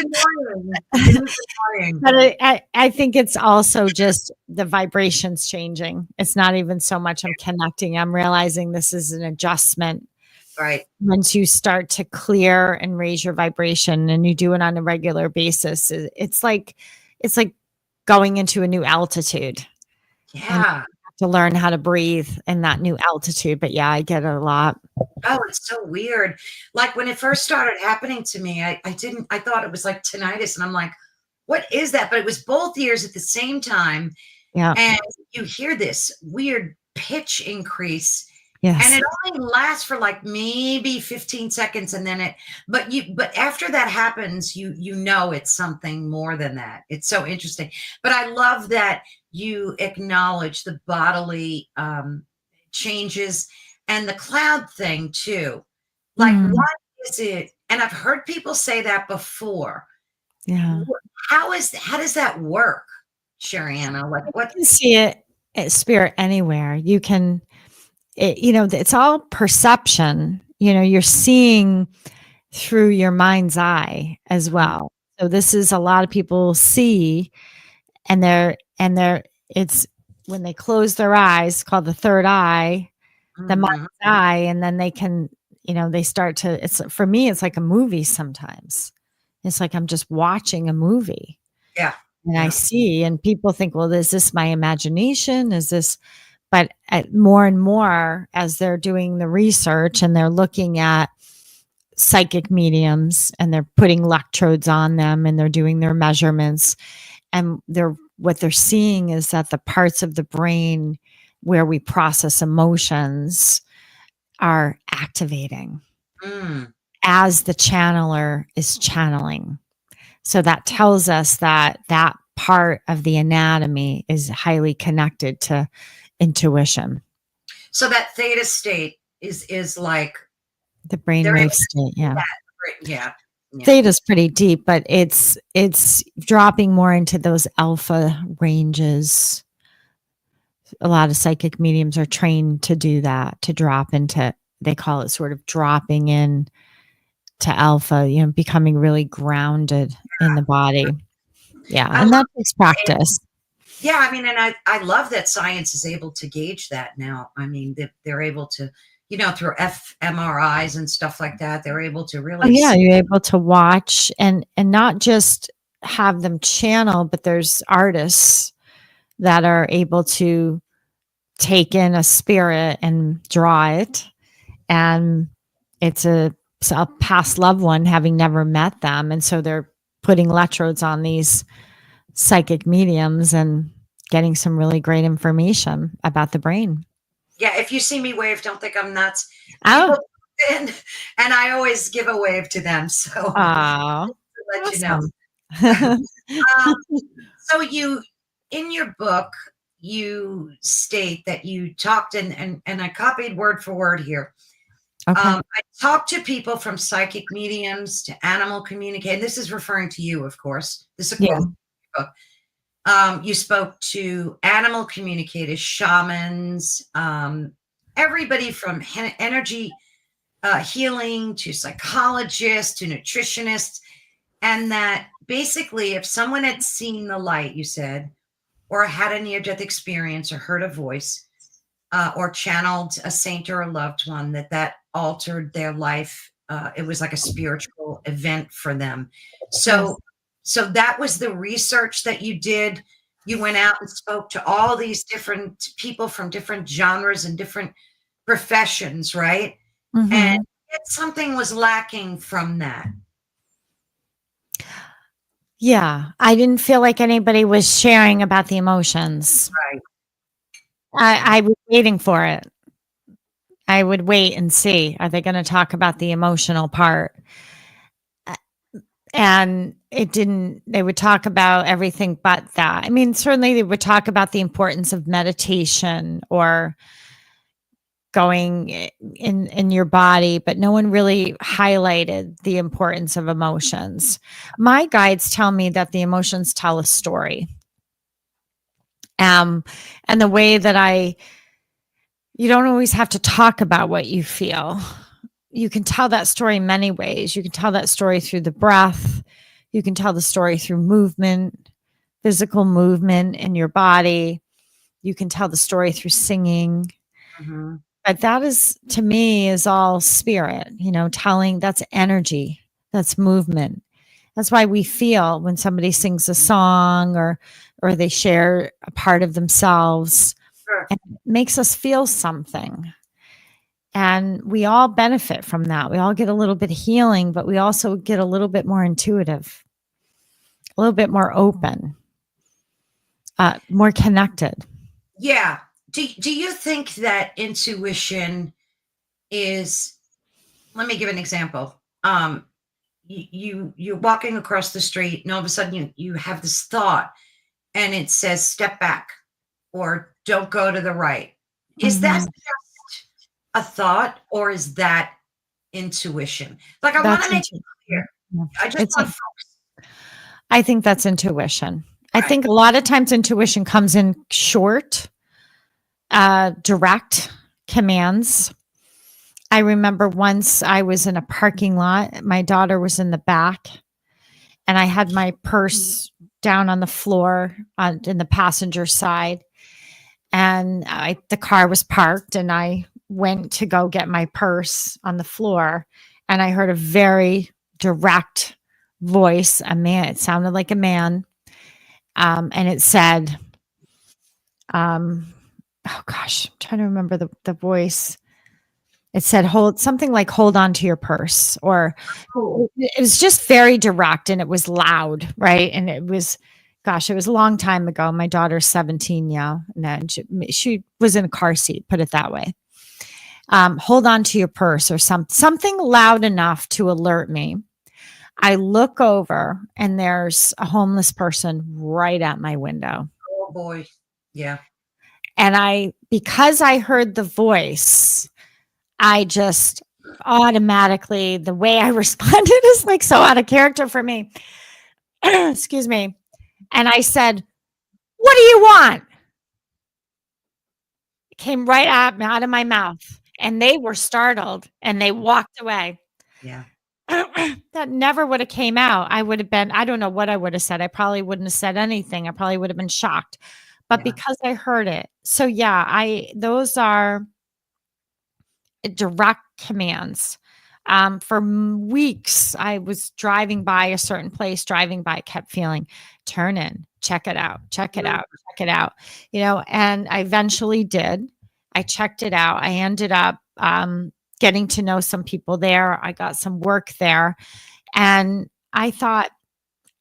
annoying. It is annoying. but I think it's also just the vibrations changing. It's not even so much I'm connecting. I'm realizing this is an adjustment Right. once you start to clear and raise your vibration and you do it on a regular basis. It's like going into a new altitude and you Yeah. have to learn how to breathe in that new altitude. But yeah, I get it a lot. Oh, it's so weird. Like when it first started happening to me, I thought it was like tinnitus. And I'm like, what is that? But it was both ears at the same time. Yeah. And you hear this weird pitch increase. And Yes. it only lasts for like maybe 15 seconds, and then but after that happens, you know it's something more than that. It's so interesting. But I love that you acknowledge the bodily changes and the cloud thing too. Like, Mm, what is it? And I've heard people say that before. yeah. How does that work, Sherianna? Like, You what? can see it, spirit anywhere. You can, it's all perception. You're seeing through your mind's eye as Mm, well. So this is a lot of people see, and they're it's when they close their eyes, called the third eye, the mind's mhm. eye, and then they can, they start to. It's for me, it's like a movie sometimes. It's like I'm just watching a movie. Yeah, And I yeah. see, and people think, well, is this my imagination? Is this, but more and more as they're doing the research and they're looking at psychic mediums and they're putting electrodes on them and they're doing their measurements, and what they're seeing is that the parts of the brain where we process emotions are activating Mm. as the channeler is channeling. So that tells us that that part of the anatomy is highly connected to intuition, So that theta state is like the they're able brainwave to state. see Yeah. that. Yeah, yeah. Theta is pretty deep, but it's dropping more into those alpha ranges. A lot of psychic mediums are trained to do that, to drop into, they call it sort of dropping in to alpha, becoming really grounded in the body. Yeah. I And love that takes it. practice. Yeah, I mean, and I love that science is able to gauge that now. I mean, they're able to, through fMRIs and stuff like that, they're able to Oh really yeah, see. you're able to watch and not just have them channel, but there's artists that are able to take in a spirit and draw it. And it's a past loved one having never met them. And so they're putting electrodes on these psychic mediums and getting some really great information about the brain. Yeah, if you see me wave, don't think I'm nuts. Oh, People in, and I always give a wave to them. So oh, to let you know. awesome. Um, so in your book, you state that you talked and I copied word for word here. Okay. I talk to people from psychic mediums to animal communicators. This is referring to you, of course. This is a Yeah. quote. You spoke to animal communicators, shamans, everybody from energy healing to psychologists to nutritionists. And that basically, if someone had seen the light, you said, or had a near death experience or heard a voice, or channeled a saint or a loved one, that altered their life. It was like a spiritual event for them. Yes. So that was the research that you did. You went out and spoke to all these different people from different genres and different professions, right? And Hmm. yet something was lacking from that. Yeah. I didn't feel like anybody was sharing about the emotions. Right. I was waiting for it. I would wait and see. Are they going to talk about the emotional part? Uh, And it didn't, they would talk about everything but that. I mean, certainly they would talk about the importance of meditation or going in your body, but no one really highlighted the importance of emotions. My guides tell me that the emotions tell a story. Um, and the way that you don't always have to talk about what you feel. You can tell that story many ways. You can tell that story through the breath. You can tell the story through movement, physical movement in your body. You can tell the story through singing. Mm-hmm. But that is, to me, is all spirit, telling, that's energy, that's movement. That's why we feel when somebody sings a song or they share a part of themselves, Sure. and it makes us feel something. And we all benefit from that. We all get a little bit of healing, but we also get a little bit more intuitive, a little bit more open, more connected. Yeah. Do you think that intuition is, let me give an example. You're walking across the street and all of a sudden you have this thought and it says step back or don't go to the right. Is that Mhm. just a thought or is that intuition? Like, I want That's to make it clear. intuition. Yeah. I just It's want a folks, I think that's intuition. I right. think a lot of times intuition comes in short, direct commands. I remember once I was in a parking lot, my daughter was in the back, and I had my purse down on the floor in the passenger side, and the car was parked, and I went to go get my purse on the floor, and I heard a very direct voice, a man. It sounded like a man, and it said, "Oh gosh, I'm trying to remember the voice." It said, "Hold something like hold on to your purse," or Oh, it was just very direct and it was loud, right? And it was, gosh, it was a long time ago. My daughter's 17 now, and then she was in a car seat, put it that way. Hold on to your purse or something loud enough to alert me. I look over and there's a homeless person right at my window. oh boy. Yeah. And because I heard the voice, I just automatically, the way I responded is like so out of character for me. Excuse me. And I said, "What do you want?" It came right out of my mouth. And they were startled and they walked away. Yeah. That never would have came out. I would have been, I don't know what I would have said. I probably wouldn't have said anything. I probably would have been shocked. But Yeah. because I heard it. So yeah, those are direct commands. For weeks, I was driving by a certain place, driving by, kept feeling, turn in, check it out, check it Mm, out, check it out, and I eventually did. I checked it out. I ended up getting to know some people there. I got some work there. And I thought,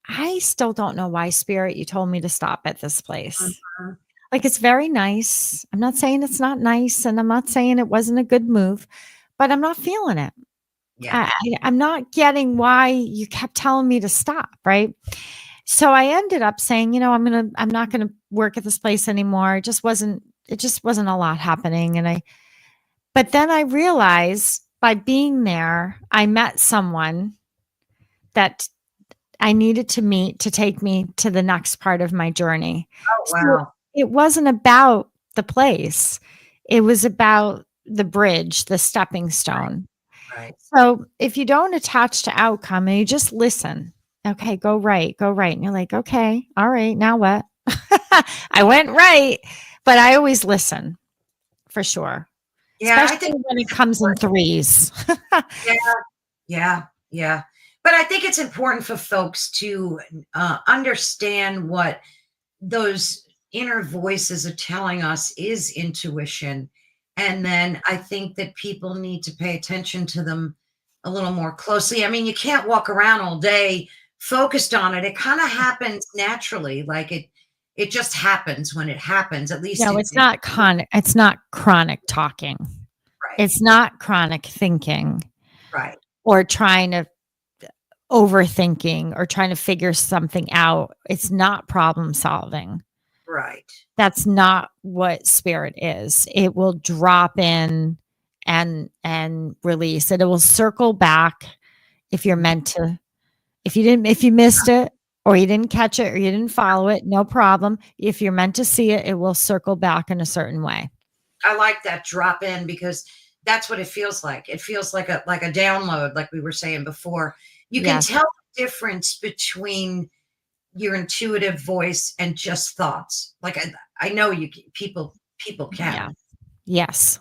I still don't know why, Spirit, you told me to stop at this place. mhm. Like, it's very nice. I'm not saying it's not nice, and I'm not saying it wasn't a good move, but I'm not feeling it. Yeah. I'm not getting why you kept telling me to stop, right? So I ended up saying, I'm not gonna work at this place anymore. It just wasn't a lot happening. But then I realized by being there, I met someone that I needed to meet to take me to the next part of my journey. Oh, So wow. it wasn't about the place. It was about the bridge, the stepping Right. stone. Right. So if you don't attach to outcome and you just listen, okay, go right, go right. And you're like, okay, all right, now what? I went right, but I always listen for sure, Yeah. I especially think when it it's comes in important. threes. Yeah. Yeah. Yeah. But I think it's important for folks to understand what those inner voices are telling us is intuition. And then I think that people need to pay attention to them a little more closely. I mean, you can't walk around all day focused on it. It kind of happens naturally. Like it just happens when it happens, at least No, it's not chronic talking. right. It's not chronic thinking Right. or trying to overthinking or trying to figure something out. It's not problem solving. Right. That's not what spirit is. It will drop in and release. It will circle back if you're Mhm. meant to. If you missed it or you didn't catch it or you didn't follow it, no problem. If you're meant to see it, it will circle back in a certain way. I like that drop in because that's what it feels like. It feels like a download, like we were saying before. You can Yes. tell the difference between your intuitive voice and just thoughts. Like I know people Yeah. can. Yes.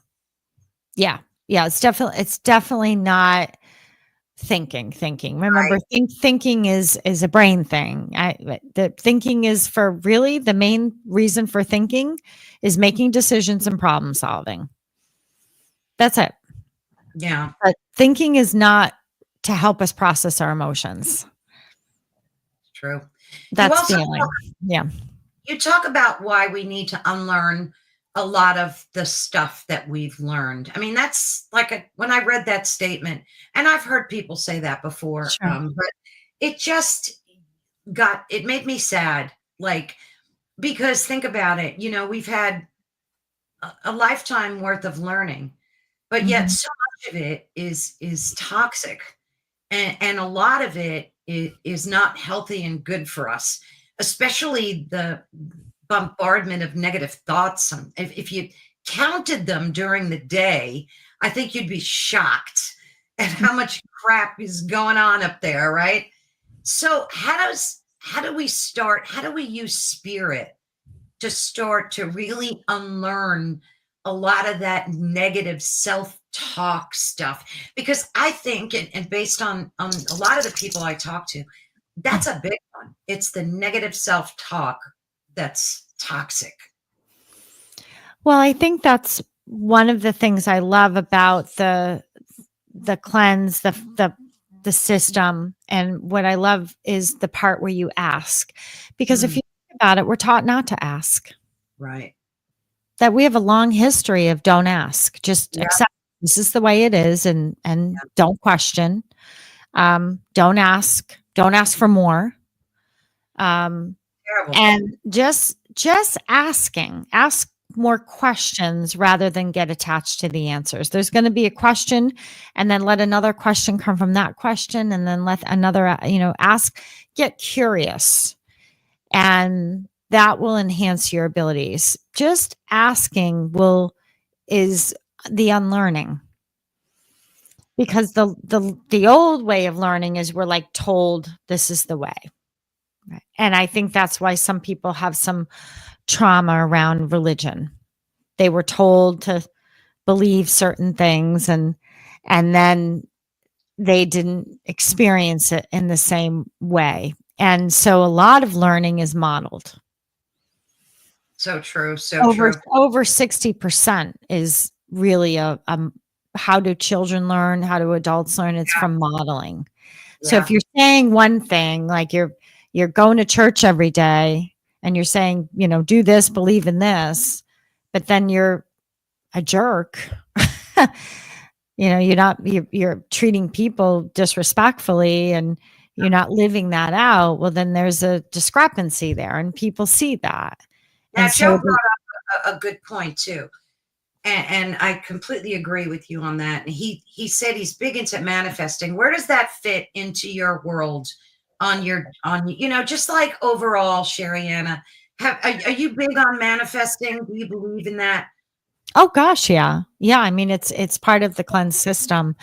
Yeah. Yeah. It's definitely not thinking. Remember, Right. thinking is a brain thing. The thinking is for really the main reason for thinking is making decisions and problem solving. That's it. Yeah. But thinking is not to help us process our emotions. True. You That's also feeling. Yeah. you talk about why we need to unlearn a lot of the stuff that we've learned. I mean, that's like when I read that statement, and I've heard people say that before, Sure. but it just it made me sad. Like, because think about it, we've had a lifetime worth of learning, but yet Mhm. so much of it is toxic, and a lot of it is not healthy and good for us, especially the bombardment of negative thoughts. If you counted them during the day, I think you'd be shocked at how much crap is going on up there, right? So how do we use spirit to start to really unlearn a lot of that negative self-talk stuff? Because I think, and based on a lot of the people I talk to, that's a big one. It's the negative self-talk that's toxic. Well, I think that's one of the things I love about the cleanse, the system, and what I love is the part where you ask. Because if Mm, you think about it, we're taught not to ask. right. That we have a long history of don't ask, just Yeah. accept this is the way it is, and Yeah. don't question. Don't ask for more. Um, Terrible. and just ask more questions rather than get attached to the answers. There's going to be a question, and then let another question come from that question, and then let another, ask, get curious, and that will enhance your abilities. Just asking is the unlearning, because the old way of learning is we're like told this is the way. Right. And I think that's why some people have some trauma around religion. They were told to believe certain things, and then they didn't experience it in the same way. And so a lot of learning is modeled. So true. So Over true. over 60% is really a how do children learn, how do adults learn? It's from modeling. So if Yeah. you're saying one thing, like you're going to church every day and you're saying, do this, believe in this, but then you're a jerk. You're treating people disrespectfully, and you're not living that out. Well, then there's a discrepancy there, and people see that. Now, And Joe so brought up a good point too. And I completely agree with you on that. And he said he's big into manifesting. Where does that fit into your world? Just like overall, Sherianna, are you big on manifesting? Do you believe in that? oh gosh, yeah. Yeah, I mean it's part of the cleanse system.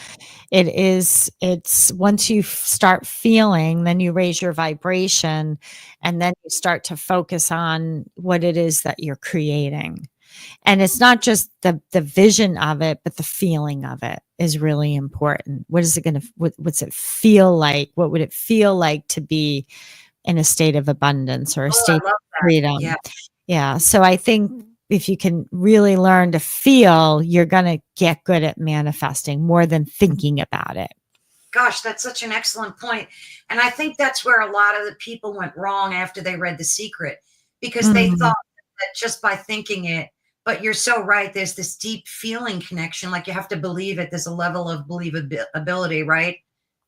It's once you start feeling, then you raise your vibration, and then you start to focus on what it is that you're creating. And it's not just the vision of it, but the feeling of it is really important. What is it going to what's it feel like? What would it feel like to be in a state of abundance or a Oh, I state love of that. Yeah. freedom? Yeah. So I think if you can really learn to feel, you're going to get good at manifesting more than thinking about it. Gosh, that's such an excellent point. And I think that's where a lot of the people went wrong after they read The Secret, because they Mm, thought that just by thinking it, but you're so right. There's this deep feeling connection. Like you have to believe it. There's a level of believability, right?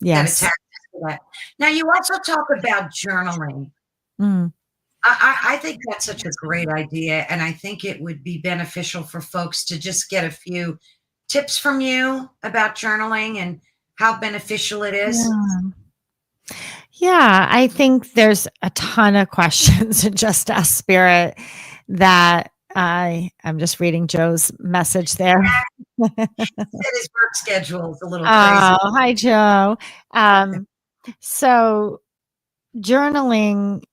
That yes. attaches to that. Now, you also talk about journaling. Mm. I think that's such a great idea. And I think it would be beneficial for folks to just get a few tips from you about journaling and how beneficial it is. Yeah. Yeah, I think there's a ton of questions in Just Ask Spirit that I'm just reading Joe's message there. Said his work schedule is a little crazy. Oh, hi, Joe. Um, so journaling,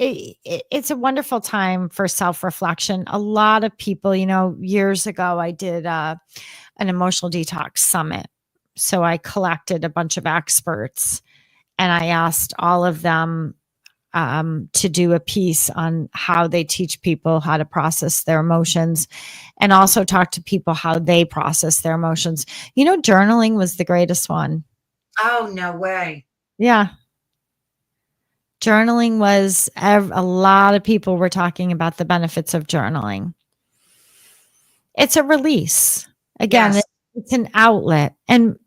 it's a wonderful time for self-reflection. A lot of people, years ago, I did an emotional detox summit. So I collected a bunch of experts, and I asked all of them to do a piece on how they teach people how to process their emotions, and also talk to people how they process their emotions. Journaling was the greatest one. Oh, no way. Yeah. Journaling was a lot of people were talking about the benefits of journaling. It's a release. Again, Yes. it's an outlet. And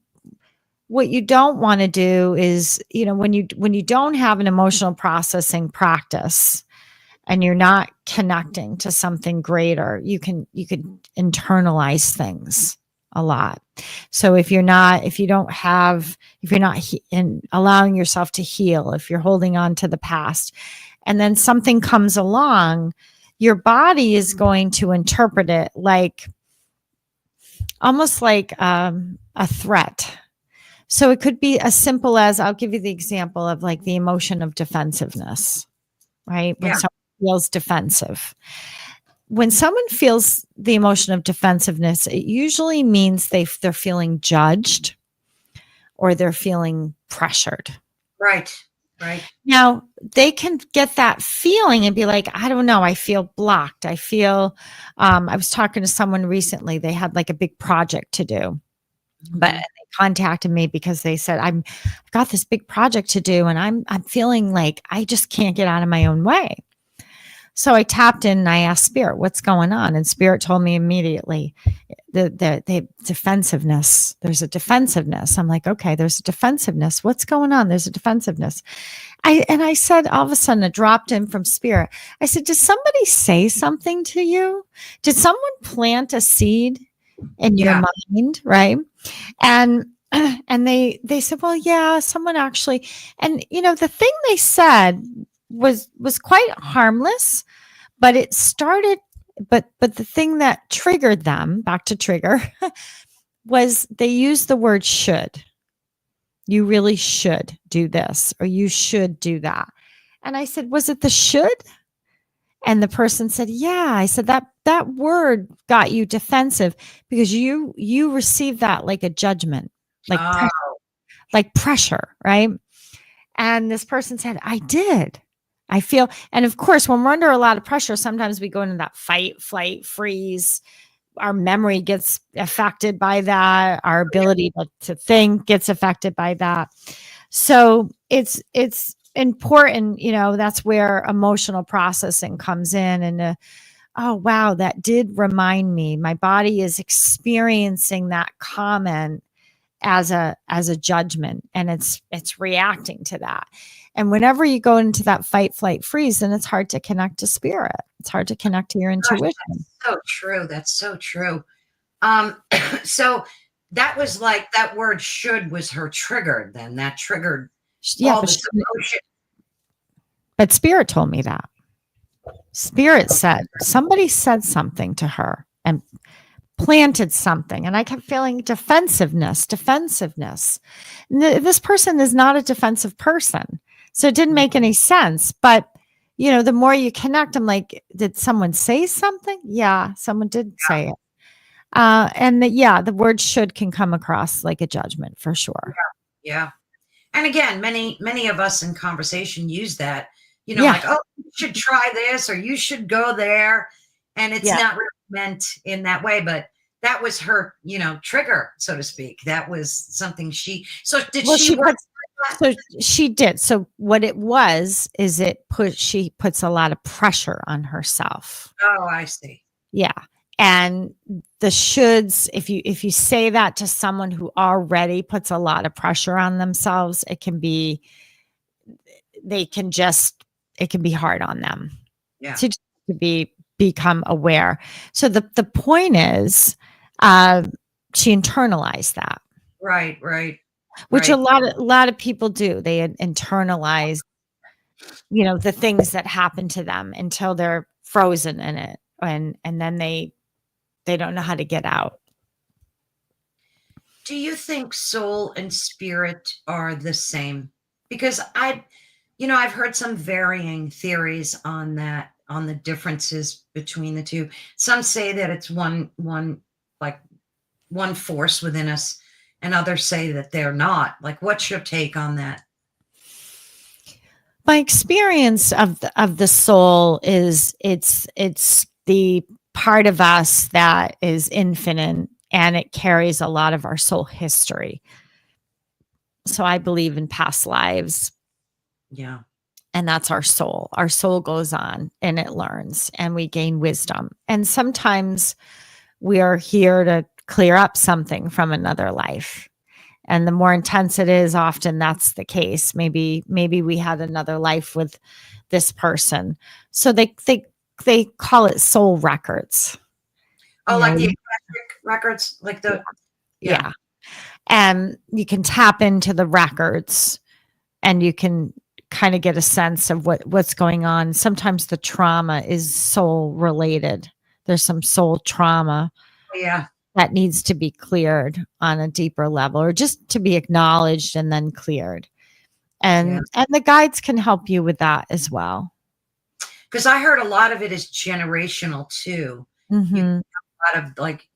what you don't want to do is, when you don't have an emotional processing practice and you're not connecting to something greater, you can internalize things a lot. So if you're not allowing yourself to heal, if you're holding on to the past, and then something comes along, your body is going to interpret it like almost like a threat. So it could be as simple as, I'll give you the example of like the emotion of defensiveness, right? When Yeah. someone feels defensive. When someone feels the emotion of defensiveness, it usually means they're feeling judged or they're feeling pressured. Right. Right. Now, they can get that feeling and be like, I don't know, I feel blocked. I was talking to someone recently, they had like a big project to do, but Mhm. they contacted me because they said, I've got this big project to do and I'm feeling like I just can't get out of my own way. So I tapped in and I asked Spirit, what's going on? And Spirit told me immediately the defensiveness. There's a defensiveness. I'm like, okay, there's a defensiveness. What's going on? There's a defensiveness. I said, all of a sudden it dropped in from Spirit. I said, did somebody say something to you? Did someone plant a seed in your Yeah. mind? Right. And they said, well, yeah, someone actually, and the thing they said was quite harmless, but it started, but the thing that triggered them, back to trigger, was they used the word should. You really should do this, or you should do that. And I said, was it the should? And the person said, yeah. I said, that word got you defensive because you received that like a judgment, like Oh, pressure, right? And this person said, I did. I feel, and of course, when we're under a lot of pressure, sometimes we go into that fight, flight, freeze. Our memory gets affected by that. Our ability to think gets affected by that. So it's important, that's where emotional processing comes in. And oh wow, that did remind me. My body is experiencing that comment as a judgment, and it's reacting to that. And whenever you go into that fight, flight, freeze, then it's hard to connect to spirit. It's hard to connect to your gosh, intuition. that's so true. That's so true. Um, so that was like that word should was her trigger, then that triggered Yeah, all this emotion. but spirit told me that. Spirit said somebody said something to her and planted something, and I kept feeling defensiveness. This person is not a defensive person, so it didn't make any sense. But the more you connect, I'm like, did someone say something? Yeah, someone did say it. And the word should can come across like a judgment for sure. Yeah. And again, many of us in conversation use that, Yeah, like, oh, you should try this or you should go there. And it's yeah. not really meant in that way, but that was her, trigger, so to speak. That was something so did Well, she work? so she did. So what it was is she puts a lot of pressure on herself. Oh, I see. Yeah. And the shoulds, if you say that to someone who already puts a lot of pressure on themselves, it can be hard on them Yeah. to become aware. So the point is, she internalized that, Right, right, which right. a lot of people do. They internalize, the things that happen to them until they're frozen in it, and then they don't know how to get out. Do you think soul and spirit are the same? Because I've heard some varying theories on that, on the differences between the two. Some say that it's like one force within us, and others say that they're not. Like, what's your take on that? My experience of the soul is it's the part of us that is infinite, and it carries a lot of our soul history. So I believe in past lives, Yeah. and that's our soul. Our soul goes on and it learns, and we gain wisdom. And sometimes we are here to clear up something from another life. And the more intense it is, often that's the case. Maybe we had another life with this person. So they call it soul records. Oh, You like know, the Akashic records, like the yeah. yeah. And you can tap into the records and you can kind of get a sense of what's going on. Sometimes the trauma is soul related. There's some soul trauma Yeah. that needs to be cleared on a deeper level, or just to be acknowledged and then cleared. Yeah. And the guides can help you with that as well. Because I heard a lot of it is generational too. You Mm-hmm. a lot of like,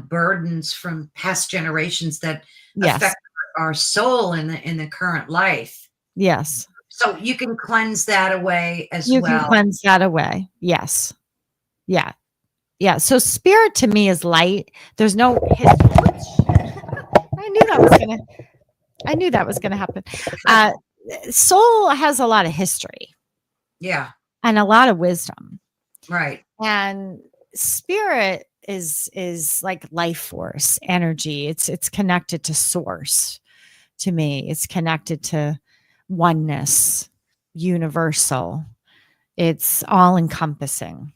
burdens from past generations that Yes. affect our soul in the current life. Yes. So you can cleanse that away as You can well. cleanse that away. Yes. Yeah. Yeah. So spirit to me is light. There's no history. I knew that was gonna happen. Uh, Soul has a lot of history Yeah. and a lot of wisdom. Right. And spirit is like life force, energy. It's connected to source. To me, it's connected to oneness, universal. It's all encompassing.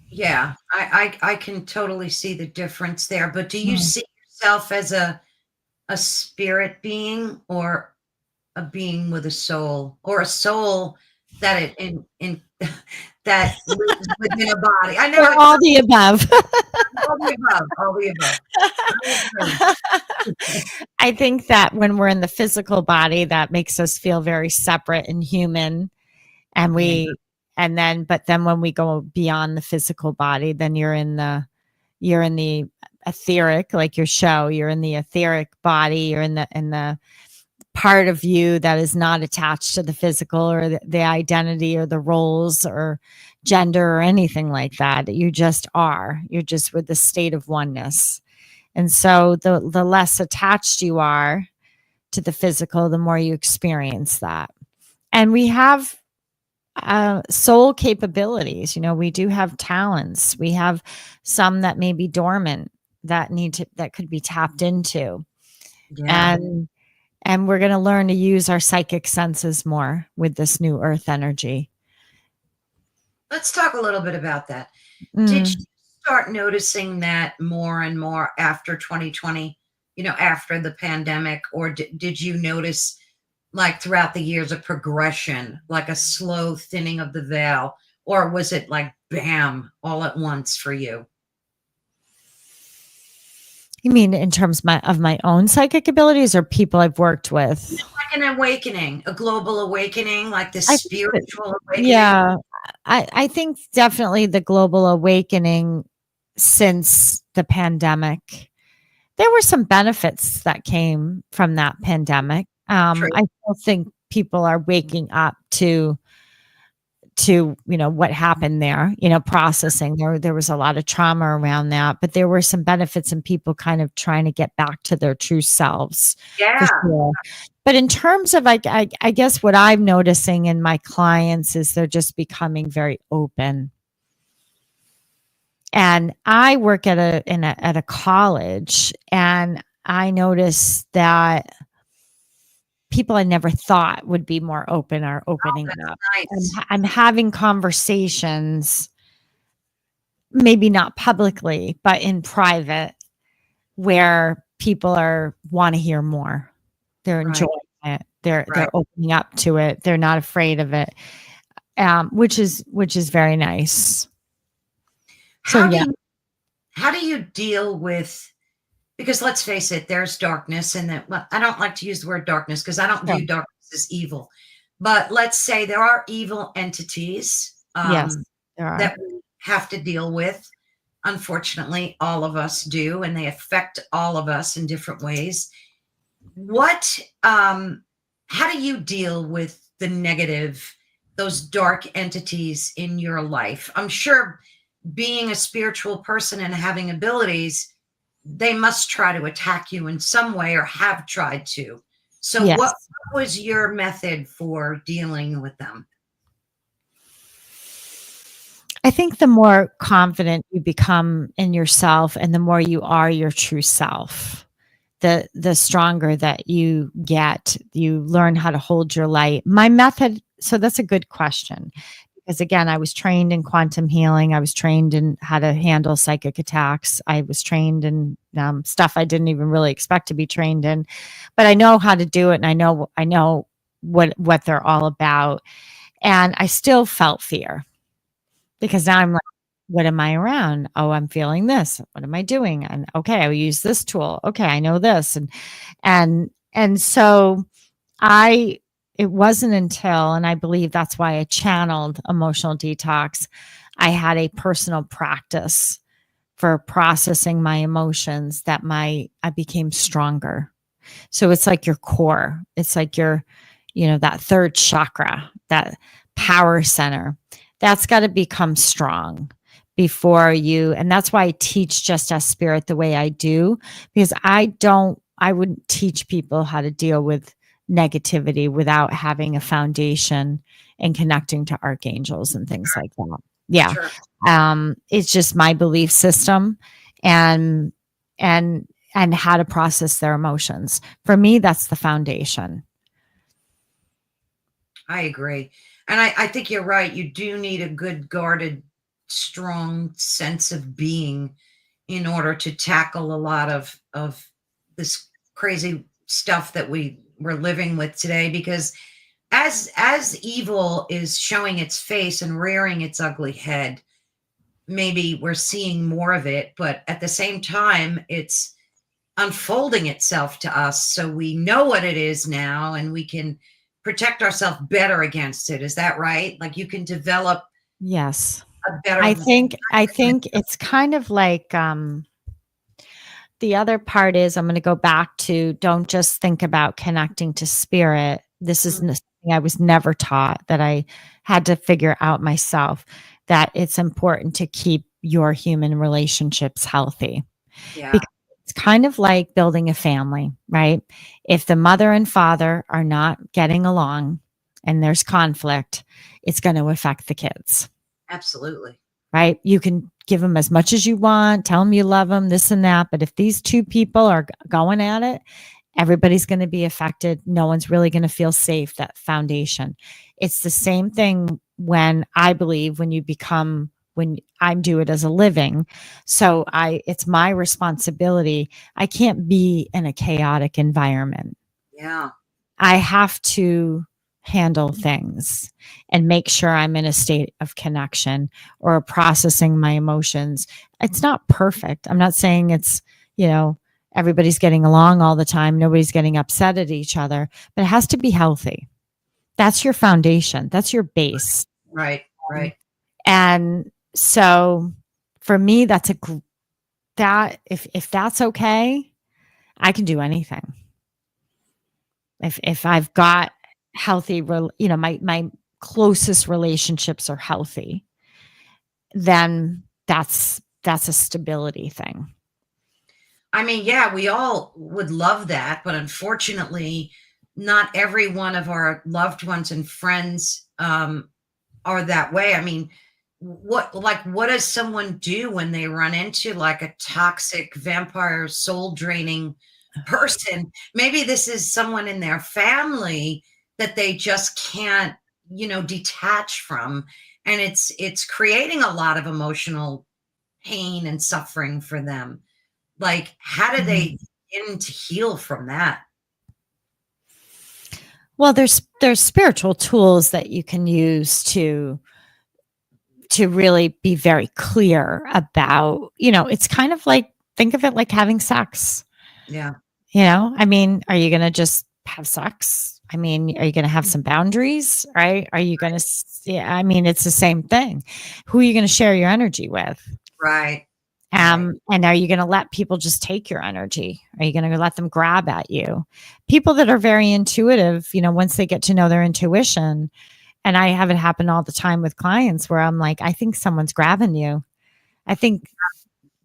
Yeah. I can totally see the difference there. But do you see yourself as a spirit being, or a being with a soul, or a soul that it in that lives within a body? I know Or it's all the above. all the above, all the above. I agree. I think that when we're in the physical body, that makes us feel very separate and human. And Yeah. but then when we go beyond the physical body, then you're in the etheric, like your show, you're in the etheric body, you're in the part of you that is not attached to the physical or the identity or the roles or gender or anything like that. You just are. You're just with the state of oneness. And so the less attached you are to the physical, the more you experience that. And we have soul capabilities. We do have talents. We have some that may be dormant that could be tapped into. Yeah. And we're going to learn to use our psychic senses more with this new earth energy. Let's talk a little bit about that. Did Mm. you start noticing that more and more after 2020, after the pandemic, or did you notice, like, throughout the years, a progression, like a slow thinning of the veil, or was it like bam all at once for you? You mean in terms of my own psychic abilities or people I've worked with? Like an awakening, a global awakening, like this I think that, spiritual awakening? yeah, I think definitely the global awakening since the pandemic. There were some benefits that came from that pandemic. True. I still think people are waking up to what happened there, processing. There was a lot of trauma around that, but there were some benefits and people kind of trying to get back to their true selves, for Yeah. sure. But in terms of, I guess what I'm noticing in my clients is they're just becoming very open. And I work at a college, and I noticed that people I never thought would be more open are opening That's up. nice. I'm having conversations, maybe not publicly, but in private, where people want to hear more. They're Right. enjoying it. They're Right. opening up to it. They're not afraid of it, which is very nice. So How do yeah, you how do you deal with, because let's face it, there's darkness, and that, well, I don't like to use the word darkness because I don't yeah, view darkness as evil. But let's say there are evil entities yes, there are. that we have to deal with. Unfortunately, all of us do, and they affect all of us in different ways. What How do you deal with the negative, those dark entities in your life? I'm sure, being a spiritual person and having abilities, they must try to attack you in some way, or have tried to. So what Yes. was your method for dealing with them? I think the more confident you become in yourself and the more you are your true self, the stronger that you get. You learn how to hold your light. My method, so that's a good question. Because again, I was trained in quantum healing. I was trained in how to handle psychic attacks. I was trained in stuff I didn't even really expect to be trained in, but I know how to do it, and I know what they're all about. And I still felt fear because now I'm like, what am I around? Oh, I'm feeling this. What am I doing? And okay, I will use this tool. Okay, I know this, and so I it wasn't until, and I believe that's why I channeled emotional detox. I had a personal practice for processing my emotions that I became stronger. So it's like your core. It's like that third chakra, that power center. That's got to become strong before you. And that's why I teach Just as Spirit the way I do, because I wouldn't teach people how to deal with negativity without having a foundation and connecting to archangels and things like that. Yeah. Sure. It's just my belief system and and and how to process their emotions. For me, that's the foundation. I agree. And I think you're right. You do need a good guarded, strong sense of being in order to tackle a lot of this crazy stuff that we're living with today, because as evil is showing its face and rearing its ugly head, maybe we're seeing more of it, but at the same time it's unfolding itself to us, so we know what it is now and we can protect ourselves better against it. Is that right? Like you can develop Yes. a better I think it's kind of like the other part is, I'm going to go back to, don't just think about connecting to spirit. This is something I was never taught, that I had to figure out myself, that it's important to keep your human relationships healthy. yeah, Because it's kind of like building a family, right? If the mother and father are not getting along and there's conflict, it's going to affect the kids, absolutely. right? You can give them as much as you want, tell them you love them, this and that. But if these two people are going at it, everybody's going to be affected. No one's really going to feel safe, that foundation. It's the same thing when I believe when I do it as a living. So it's my responsibility. I can't be in a chaotic environment. Yeah, I have to handle things and make sure I'm in a state of connection or processing my emotions. It's not perfect. I'm not saying everybody's getting along all the time. Nobody's getting upset at each other, but it has to be healthy. That's your foundation. That's your base. right, right. And so for me, that if that's okay, I can do anything. If I've got healthy, my closest relationships are healthy, then that's a stability thing. I mean, yeah, we all would love that, but unfortunately, not every one of our loved ones and friends are that way. I mean, what does someone do when they run into like a toxic vampire soul draining person? Maybe this is someone in their family that they just can't, detach from, and it's creating a lot of emotional pain and suffering for them. Like, how do Mhm. they begin to heal from that? Well, there's spiritual tools that you can use to really be very clear about, it's kind of like, think of it like having sex. Yeah, I mean, are you going to just have sex? I mean, are you going to have some boundaries, right? Are you going to, yeah, I mean, it's the same thing. Who are you going to share your energy with? right, right. And are you going to let people just take your energy? Are you going to let them grab at you? People that are very intuitive, once they get to know their intuition, and I have it happen all the time with clients where I'm like, I think someone's grabbing you. I think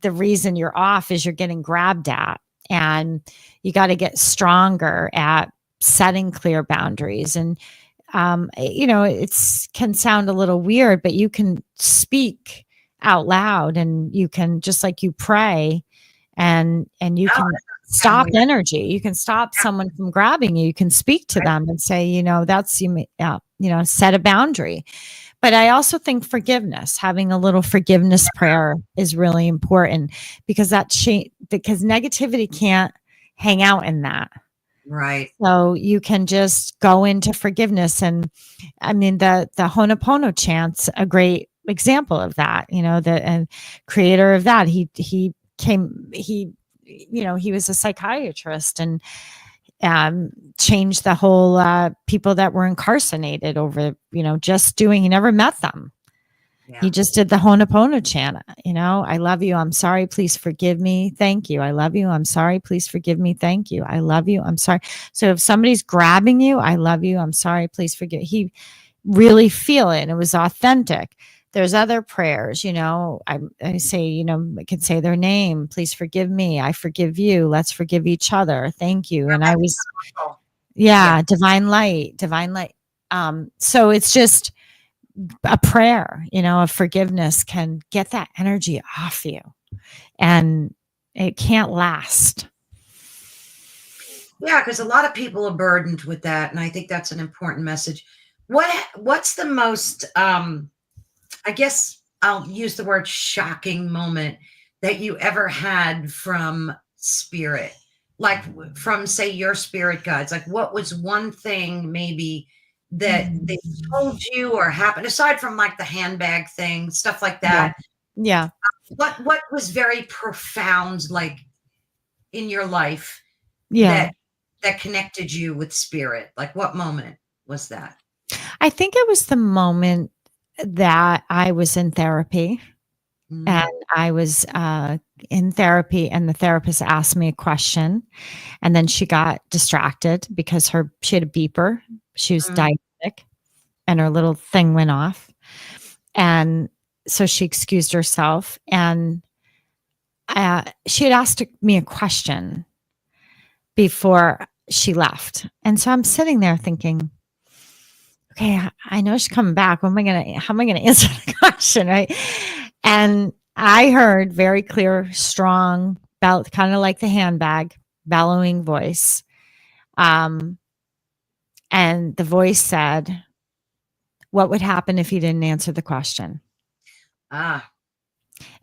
the reason you're off is you're getting grabbed at, and you got to get stronger at setting clear boundaries. And it's can sound a little weird, but you can speak out loud, and you can, just like you pray, and you Oh, can kind of stop weird. energy. You can stop someone from grabbing you. You can speak to Right. them and say, set a boundary. But I also think forgiveness, having a little forgiveness prayer is really important, because because negativity can't hang out in that. Right. So you can just go into forgiveness. And I mean, the Honopono chant's a great example of that. The creator of that, he was a psychiatrist, and changed the whole people that were incarcerated over, just doing, he never met them. Yeah. He just did the Honopono chant. I love you. I'm sorry. Please forgive me. Thank you. I love you. I'm sorry. Please forgive me. Thank you. I love you. I'm sorry. So if somebody's grabbing you, I love you. I'm sorry. Please forgive. He really feel it. And it was authentic. There's other prayers, I say, I can say their name. Please forgive me. I forgive you. Let's forgive each other. Thank you. And I That's was, cool. Yeah. yeah, divine light, divine light. So it's just a prayer, of forgiveness can get that energy off you, and it can't last. Yeah, because a lot of people are burdened with that, and I think that's an important message. What's the most I guess I'll use the word shocking moment that you ever had from spirit? Like from, say, your spirit guides. Like what was one thing maybe that they told you or happened, aside from like the handbag thing, stuff like Yeah. that? Yeah. What was very profound, like in your life, Yeah. that connected you with spirit? Like what moment was that? I think it was the moment that I was in therapy, and Mm, I was in therapy, and the therapist asked me a question, and then she got distracted because she had a beeper. She was mm, diabetic, and her little thing went off. And so she excused herself, and she had asked me a question before she left. And so I'm sitting there thinking, okay, I know she's coming back. How am I gonna answer the question? Right. And I heard very clear, strong, kind of like the handbag, bellowing voice. Um, and the voice said, what would happen if you didn't answer the question? ah,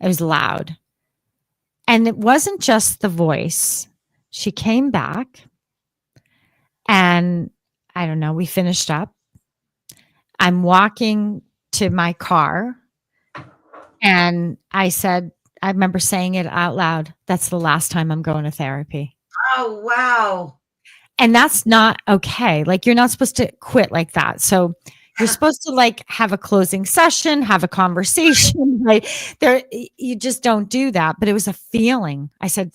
It was loud. And it wasn't just the voice. She came back, and I don't know, we finished up. I'm walking to my car, and I remember saying it out loud, that's the last time I'm going to therapy. oh wow. And that's not okay. Like, you're not supposed to quit like that. So you're supposed to like have a closing session, have a conversation, right? You just don't do that. But it was a feeling. I said,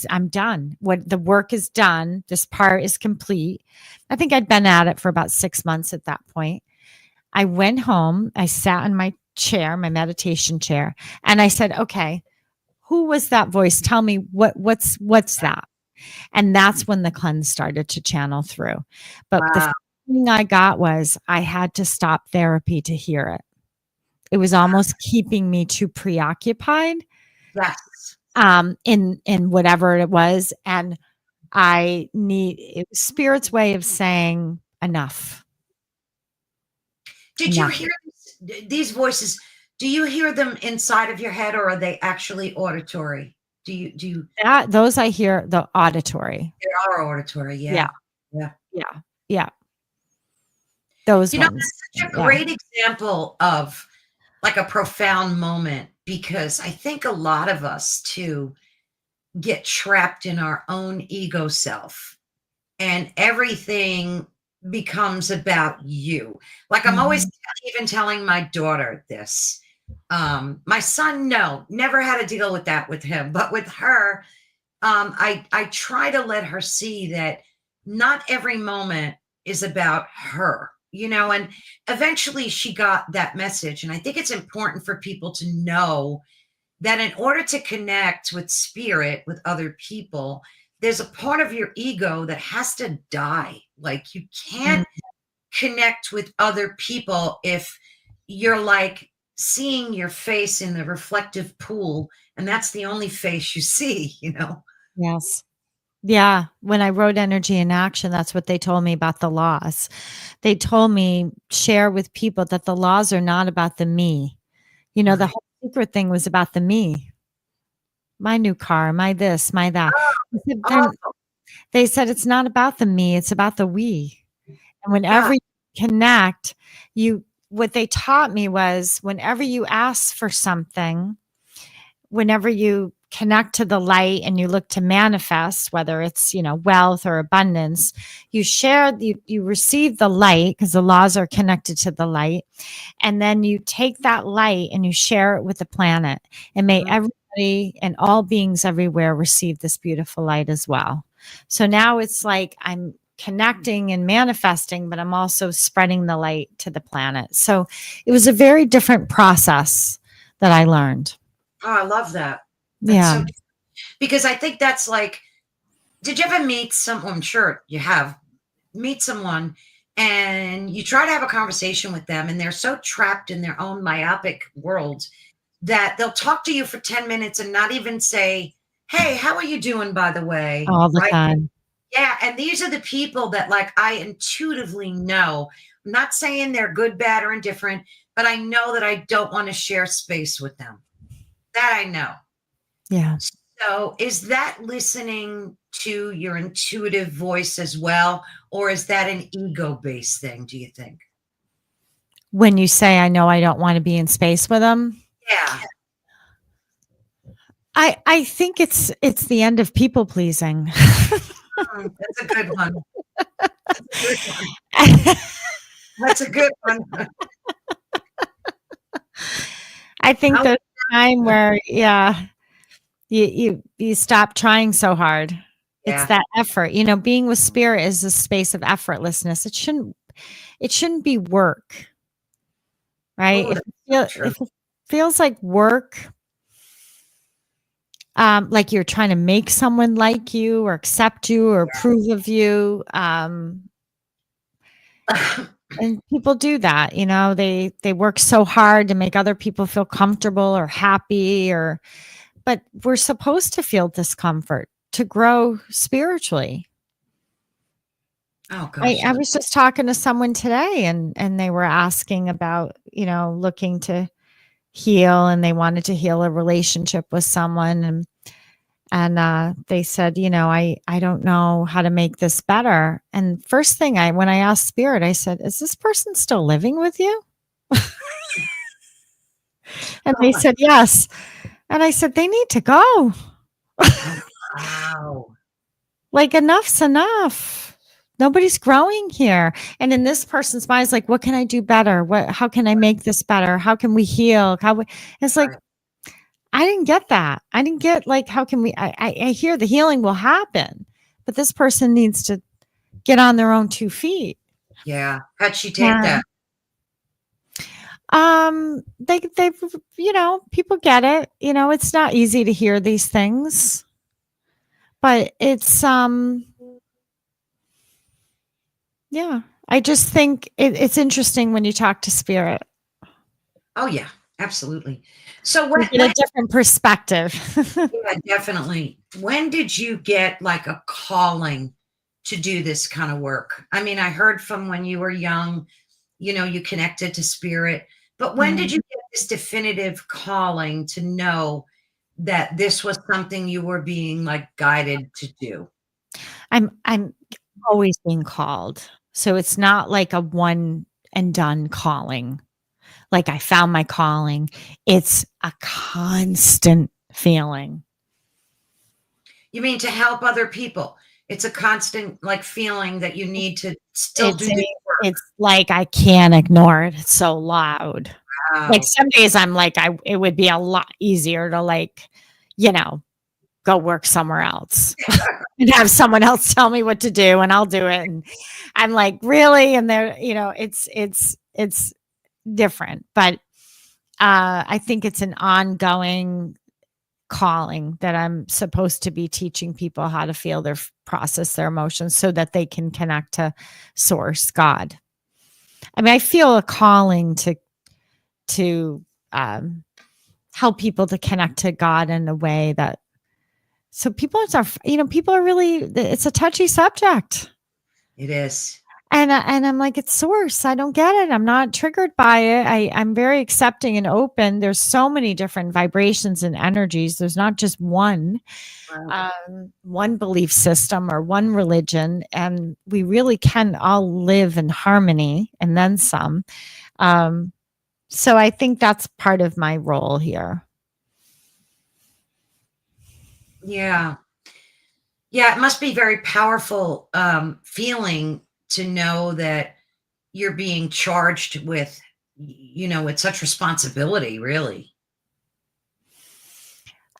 I'm done. What the work is done. This part is complete. I think I'd been at it for about 6 months at that point. I went home. I sat in my chair, my meditation chair, and I said, okay, who was that voice? Tell me what's that? And that's when the cleanse started to channel through. But the Wow. thing I got was I had to stop therapy to hear it. It was almost keeping me too preoccupied Yes. in whatever it was. And it was spirit's way of saying enough. Did you Enough. hear these voices? Do you hear them inside of your head, or are they actually auditory? Do you Those I hear the auditory. They are auditory, Yeah. yeah. Yeah. Yeah. Yeah. Those ones. That's such a Yeah. great example of like a profound moment, because I think a lot of us too get trapped in our own ego self, and everything becomes about you. Like I'm always Mhm. even telling my daughter this. My son, no, never had to deal with that with him, but with her, I try to let her see that not every moment is about her, and eventually she got that message. And I think it's important for people to know that in order to connect with spirit, with other people, there's a part of your ego that has to die. Like you Mm. can't connect with other people if you're like seeing your face in the reflective pool and that's the only face you see, you know? Yes. Yeah. When I wrote Energy in Action, that's what they told me about the laws. They told me share with people that the laws are not about the me. You know, the Right. whole secret thing was about the me, my new car, my this, my that. I said, Awesome. they said it's not about the me, it's about the we. And God. whenever you connect, what they taught me was whenever you ask for something, whenever you connect to the light and you look to manifest, whether it's, wealth or abundance, you receive the light because the laws are connected to the light. And then you take that light and you share it with the planet. And may Mm. everybody and all beings everywhere receive this beautiful light as well. So now it's like I'm connecting and manifesting, but I'm also spreading the light to the planet. So it was a very different process that I learned. Oh, I love that. That's Yeah. so because I think that's like, did you ever meet someone? I'm sure you have meet someone and you try to have a conversation with them and they're so trapped in their own myopic world that they'll talk to you for 10 minutes and not even say, "Hey, how are you doing, by the way?" All the Right? time. Yeah. And these are the people that like I intuitively know. I'm not saying they're good, bad, or indifferent, but I know that I don't want to share space with them. That I know. Yeah. So, is that listening to your intuitive voice as well, or is that an ego-based thing, do you think? When you say, I know I don't want to be in space with them, Yeah. I think it's the end of people pleasing. That's a good one. That's a good one. That's a good one. I think I'll there's a time where, yeah, you stop trying so hard. It's yeah. that effort. Being with spirit is a space of effortlessness. It shouldn't be work, right? Oh, that's so true. If it feels like work, like you're trying to make someone like you or accept you or approve of you, and people do that, they work so hard to make other people feel comfortable or happy, but we're supposed to feel discomfort to grow spiritually. Oh I, gosh, I yeah. was just talking to someone today and they were asking about, looking to heal, and they wanted to heal a relationship with someone, and they said, I don't know how to make this better. And first thing when I asked spirit, I said, is this person still living with you? And Oh they my said, yes. And I said, they need to go. oh, wow. Like, enough's enough. Nobody's growing here. And in this person's mind, it's like, what can I do better? How can I make this better? How can we heal? It's like, Right. I didn't get that. I didn't get like, how can we, I hear the healing will happen, but this person needs to get on their own 2 feet. Yeah. How'd she take Yeah. that? They people get it. It's not easy to hear these things, but yeah. I just think it's interesting when you talk to spirit. Oh yeah, absolutely. So You get a different perspective. yeah, definitely. When did you get like a calling to do this kind of work? I mean, I heard from when you were young, you connected to spirit, but when did Mhm. you get this definitive calling to know that this was something you were being like guided to do? I'm always being called. So it's not like a one and done calling. Like I found my calling. It's a constant feeling. You mean to help other people? It's a constant like feeling that you need to still It's do this work. it's like I can't ignore it. It's so loud. Like Wow. some days I'm like it would be a lot easier to you know, go work somewhere else and have someone else tell me what to do and I'll do it. And I'm like, really? And they're, it's different. But I think it's an ongoing calling that I'm supposed to be teaching people how to process their emotions so that they can connect to source, God. I mean, I feel a calling to um, help people to connect to God in a way that so people are really, it's a touchy subject. It is. And I'm like, it's source. I don't get it. I'm not triggered by it. I'm very accepting and open. There's so many different vibrations and energies. There's not just Wow. one belief system or one religion, and we really can all live in harmony and then some. Um, so I think that's part of my role here. Yeah. Yeah, it must be very powerful feeling to know that you're being charged with, with such responsibility, really.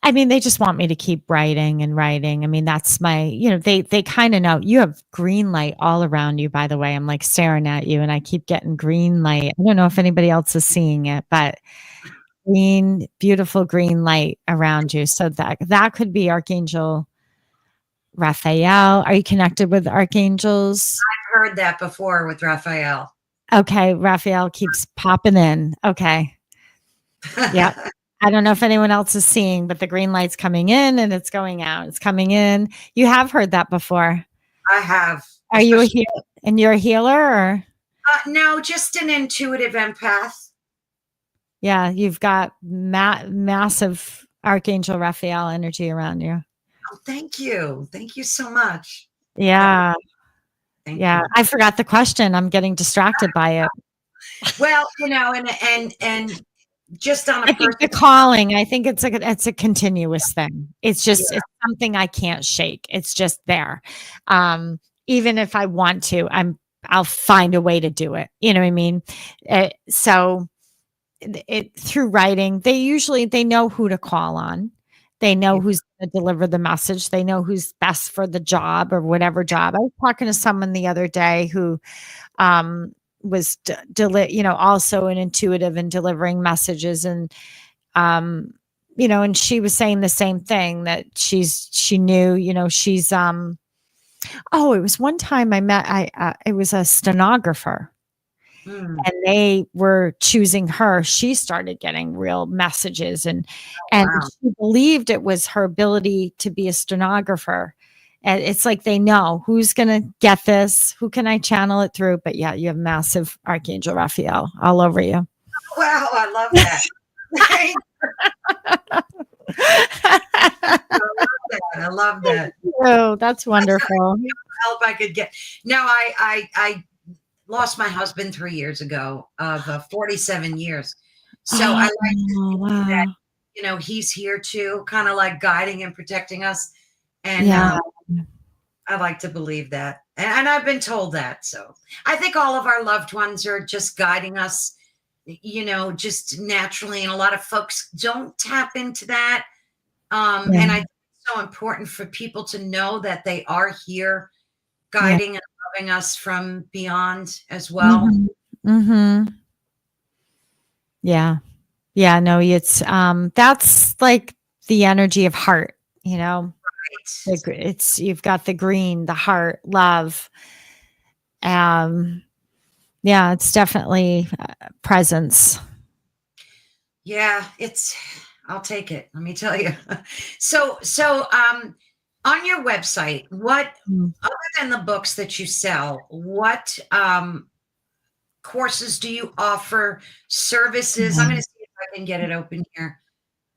I mean, they just want me to keep writing and writing. I mean, that's my, they kind of know you have green light all around you, by the way. I'm like staring at you and I keep getting green light. I don't know if anybody else is seeing it, but green, beautiful green light around you. So that could be Archangel Raphael. Are you connected with archangels? I've heard that before with Raphael. Okay. Raphael keeps popping in. Okay. Yeah. I don't know if anyone else is seeing, but the green light's coming in and it's going out. It's coming in. You have heard that before. I have. Are you a healer? And you're a healer, or? No, just an intuitive empath. Yeah, you've got massive Archangel Raphael energy around you. Oh, thank you. Thank you so much. Yeah. Thank Yeah. you. I forgot the question. I'm getting distracted by it. Well, and just on a The calling, I think it's a continuous thing. It's just, it's something I can't shake. It's just there. Even if I want to, I'll find a way to do it. You know what I mean? So through writing, they know who to call on. They know who's going to deliver the message. They know who's best for the job or whatever job. I was talking to someone the other day who was also an intuitive and delivering messages, and and she was saying the same thing, that she knew, she's it was one time I met it was a stenographer. And they were choosing her. She started getting real messages, and she believed it was her ability to be a stenographer. And it's like they know who's going to get this, who can I channel it through. But yeah, you have massive Archangel Raphael all over you. Wow, I love that. I love that. Oh, that's wonderful. Help I could get. No, I lost my husband 3 years ago of 47 years. So I like to think that, he's here too, kind of like guiding and protecting us. And I like to believe that. And I've been told that. So I think all of our loved ones are just guiding us, just naturally. And a lot of folks don't tap into that. And I think it's so important for people to know that they are here guiding and loving us from beyond as well. Yeah. Yeah. No, it's that's like the energy of heart, Right. it's you've got the green, the heart, love. Yeah, it's definitely presence. Yeah, I'll take it. Let me tell you. So on your website, what other than the books that you sell, what courses do you offer, services? I'm going to see if I can get it open here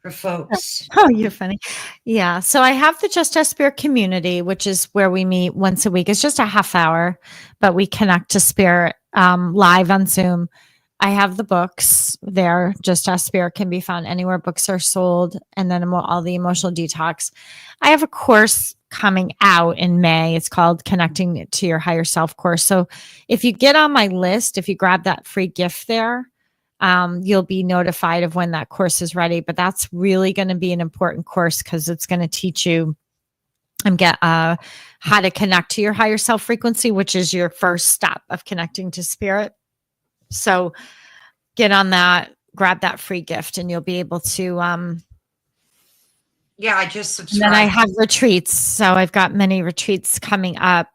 for folks. Oh, you're funny. Yeah. So I have the Just As Spirit community, which is where we meet once a week. It's just a half hour, but we connect to spirit live on Zoom. I have the books there. Just As Spirit can be found anywhere books are sold. And then all the Emotional Detox. I have a course coming out in May. It's called Connecting to Your Higher Self course. So if you get on my list, if you grab that free gift there, you'll be notified of when that course is ready. But that's really going to be an important course because it's going to teach you and get how to connect to your higher self frequency, which is your first step of connecting to spirit. So get on that, grab that free gift, and you'll be able to. I just subscribed. And then I have retreats. So I've got many retreats coming up.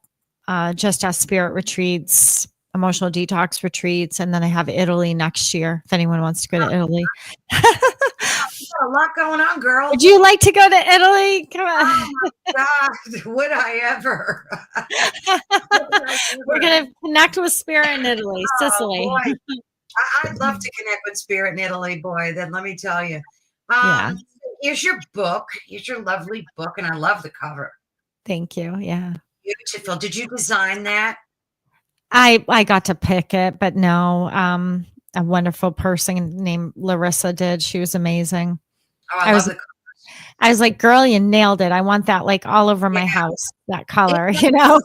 Just As Spirit retreats. emotional detox retreats. And then I have Italy next year if anyone wants to go to Italy. You got a lot going on, girl. Would you like to go to Italy? Come on. Oh my God, would I ever? Would I We're ever? going to connect with spirit in Italy, Oh Sicily. boy, I'd love to connect with Spirit in Italy, boy. Then let me tell you. Yeah. Here's your book. Here's your lovely book, and I love the cover. Thank you. Yeah. Beautiful. Did you design that? I got to pick it, but no, a wonderful person named Larissa did. She was amazing. Oh, I I love was the. I was like, girl, you nailed it. I want that like all over Yeah, my house, that it, color, you know?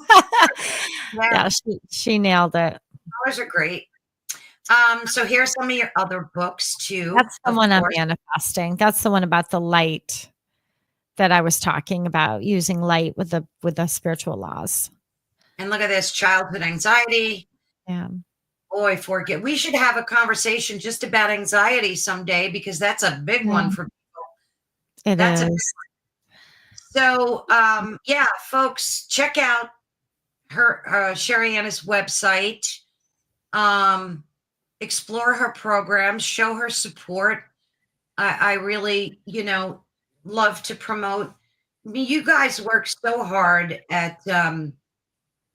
yeah, Yeah, she nailed it. colors are great. So here's some of your other books too, That's the of one I'm course. manifesting. That's the one about the light that I was talking about, using light with the spiritual laws. And look at this, childhood anxiety. Yeah. Boy, forget. We should have a conversation just about anxiety someday because that's a big Yeah, one for. it That's a. is. So yeah, folks, check out her Sherianna's website. Um, explore her programs, show her support. I really, love to promote. I mean, you guys work so hard at the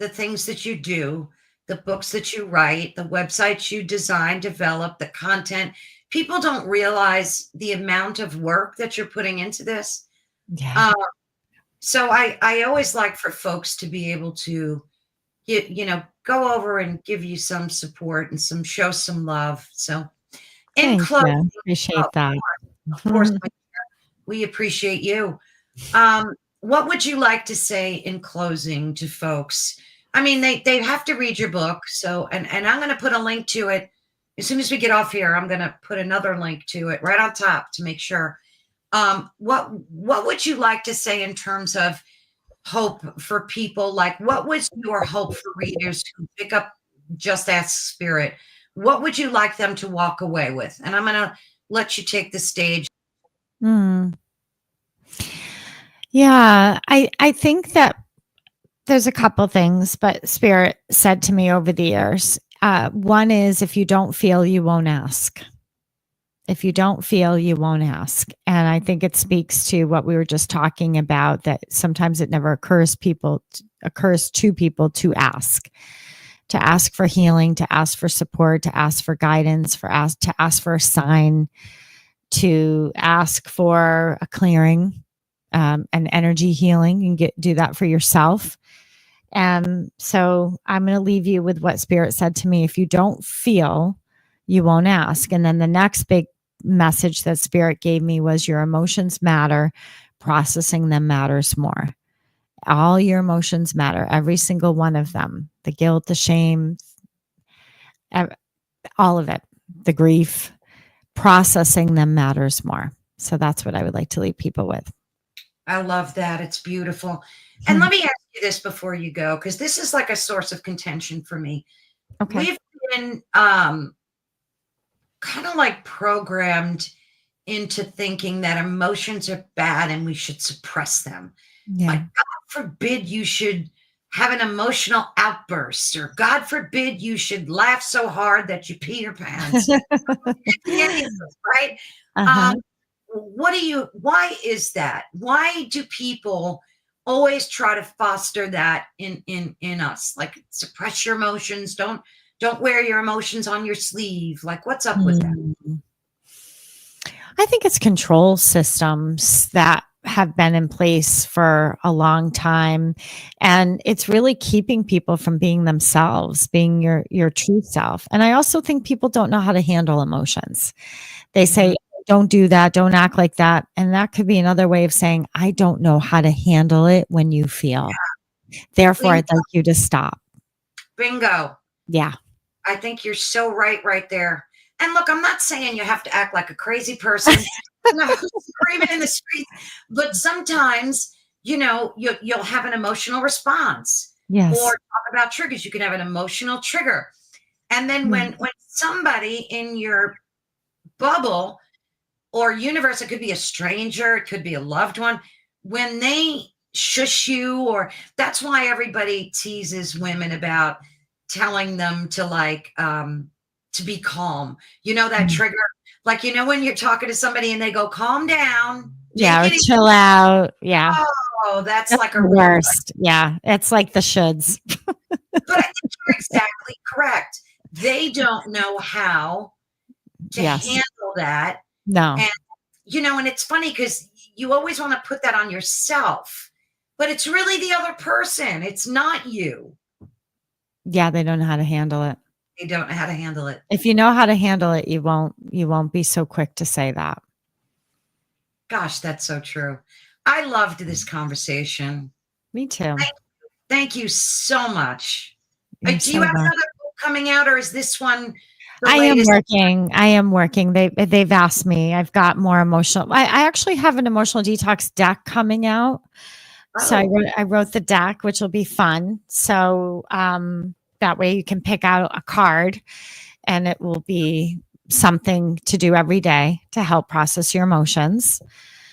things that you do, the books that you write, the websites you design, develop, the content. People don't realize the amount of work that you're putting into this. Yeah. Uh, so I always like for folks to be able to go over and give you some support and show some love. So in Thank closing, you. of Appreciate that. of course, we appreciate you. What would you like to say in closing to folks? I mean, they have to read your book. So, and I'm going to put a link to it as soon as we get off here. I'm going to put another link to it right on top to make sure. What would you like to say in terms of hope for people? Like, what was your hope for readers who pick up Just Ask Spirit? What would you like them to walk away with? And I'm going to let you take the stage. Mm. Yeah, I think that there's a couple things, but Spirit said to me over the years. One is, if you don't feel, you won't ask. If you don't feel, you won't ask. And I think it speaks to what we were just talking about, that sometimes it never occurs to people to ask for healing, to ask for support, to ask for guidance, to ask for a sign, to ask for a clearing, an energy healing. You can do that for yourself. And so I'm going to leave you with what Spirit said to me. If you don't feel, you won't ask. And then the next big message that Spirit gave me was, your emotions matter. Processing them matters more. All your emotions matter. Every single one of them. The guilt, the shame, all of it, the grief, processing them matters more. So that's what I would like to leave people with. I love that. It's beautiful. And let me ask you this before you go, because this is like a source of contention for me. Okay. We've been kind of like programmed into thinking that emotions are bad and we should suppress them. Yeah. Like, God forbid you should have an emotional outburst, or God forbid you should laugh so hard that you pee your pants. Right? Uh-huh. Why is that? Why do people always try to foster that in us? Like, suppress your emotions, don't wear your emotions on your sleeve. Like, what's up with that? I think it's control systems that have been in place for a long time, and it's really keeping people from being themselves, being your true self. And I also think people don't know how to handle emotions. They say, don't do that, don't act like that. And that could be another way of saying, I don't know how to handle it when you feel. Therefore, I'd like you to stop. Bingo. Yeah. I think you're so right there. And look, I'm not saying you have to act like a crazy person, screaming in the street, but sometimes, you'll have an emotional response. Yes. Or talk about triggers. You can have an emotional trigger. And then when somebody in your bubble or universe, it could be a stranger, it could be a loved one, when they shush you, or that's why everybody teases women about telling them to be calm. You know, that trigger, like, you know, when you're talking to somebody and they go, calm down, Yeah, take or it easy. chill out. Yeah. Oh, that's That's like a the real, worst. Yeah. It's like the shoulds. but I think you're exactly correct. They don't know how to Yes. handle that. No. And, you know, and it's funny because you always want to put that on yourself, but it's really the other person. It's not you. Yeah, they don't know how to handle it. They don't know how to handle it. If you know how to handle it, you won't be so quick to say that. Gosh, that's so true. I loved this conversation. Me too. Thank you so much. You're Do you so have welcome. another book coming out, or is this one the I am latest? working. I am working. They've asked me. I've got more emotional. I actually have an emotional detox deck coming out. So Oh, I wrote the deck, which will be fun. So that way you can pick out a card, and it will be something to do every day to help process your emotions.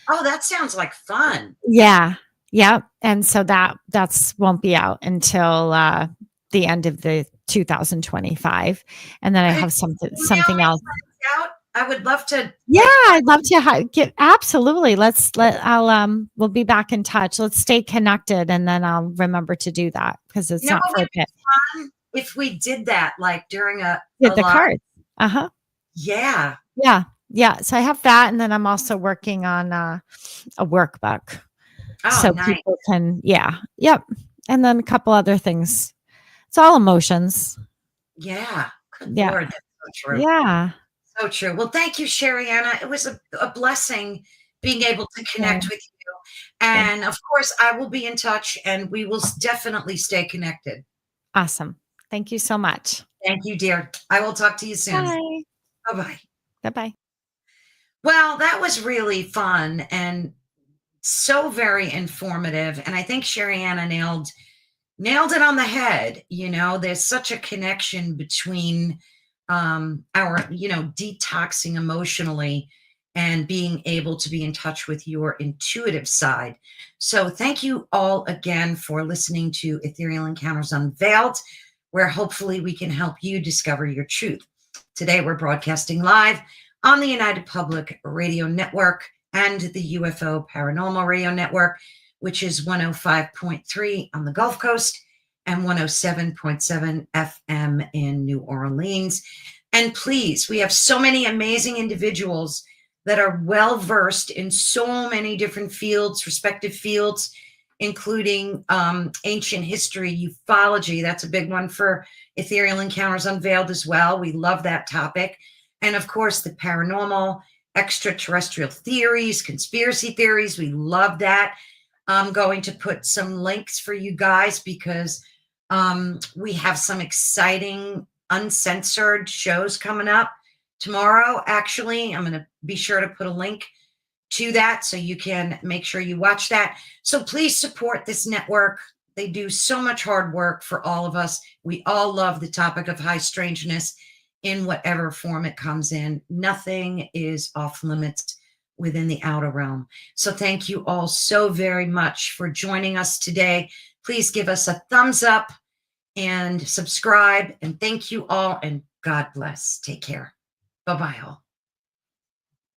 oh, that sounds like fun. Yeah. Yep. And so that's won't be out until the end of the 2025. And then I Could have you email something me else. when it's out? I would love to Yeah, get I'd love to get absolutely. I'll we'll be back in touch. Let's stay connected, and then I'll remember to do that because it's you know not what for would a be bit. fun if we did that like during a Did the live. cards. Uh-huh. Yeah. Yeah. Yeah. So I have that, and then I'm also working on a workbook. Oh, So nice. people can, yeah. Yep. And then a couple other things. It's all emotions. Yeah. Good Yeah. Lord. That's so true. Yeah. So true. Well, thank you, Sherianna. It was a blessing being able to Yeah. connect with you. Thank And of course, I will be in touch and we will definitely stay connected. Awesome. Thank you so much. Thank you, dear. I will talk to you soon. Bye. Bye bye. Bye-bye. Well, that was really fun and so very informative. And I think Sherianna nailed it on the head. You know, there's such a connection between our, you know, detoxing emotionally and being able to be in touch with your intuitive side. So thank you all again for listening to Ethereal Encounters Unveiled, where hopefully we can help you discover your truth. Today we're broadcasting live on the United Public Radio Network and the UFO Paranormal Radio Network, which is 105.3 on the Gulf Coast and 107.7 FM in New Orleans. And please, we have so many amazing individuals that are well versed in so many different fields, respective fields, including ancient history, ufology. That's a big one for Ethereal Encounters Unveiled as well. We love that topic. And of course, the paranormal, extraterrestrial theories, conspiracy theories. We love that. I'm going to put some links for you guys because we have some exciting uncensored shows coming up tomorrow. Actually, I'm going to be sure to put a link to that so you can make sure you watch that. So please support this network. They do so much hard work for all of us. We all love the topic of high strangeness in whatever form it comes in. Nothing is off limits within the outer realm. So thank you all so very much for joining us today. Please give us a thumbs up and subscribe. And thank you all. And God bless. Take care. Bye-bye all.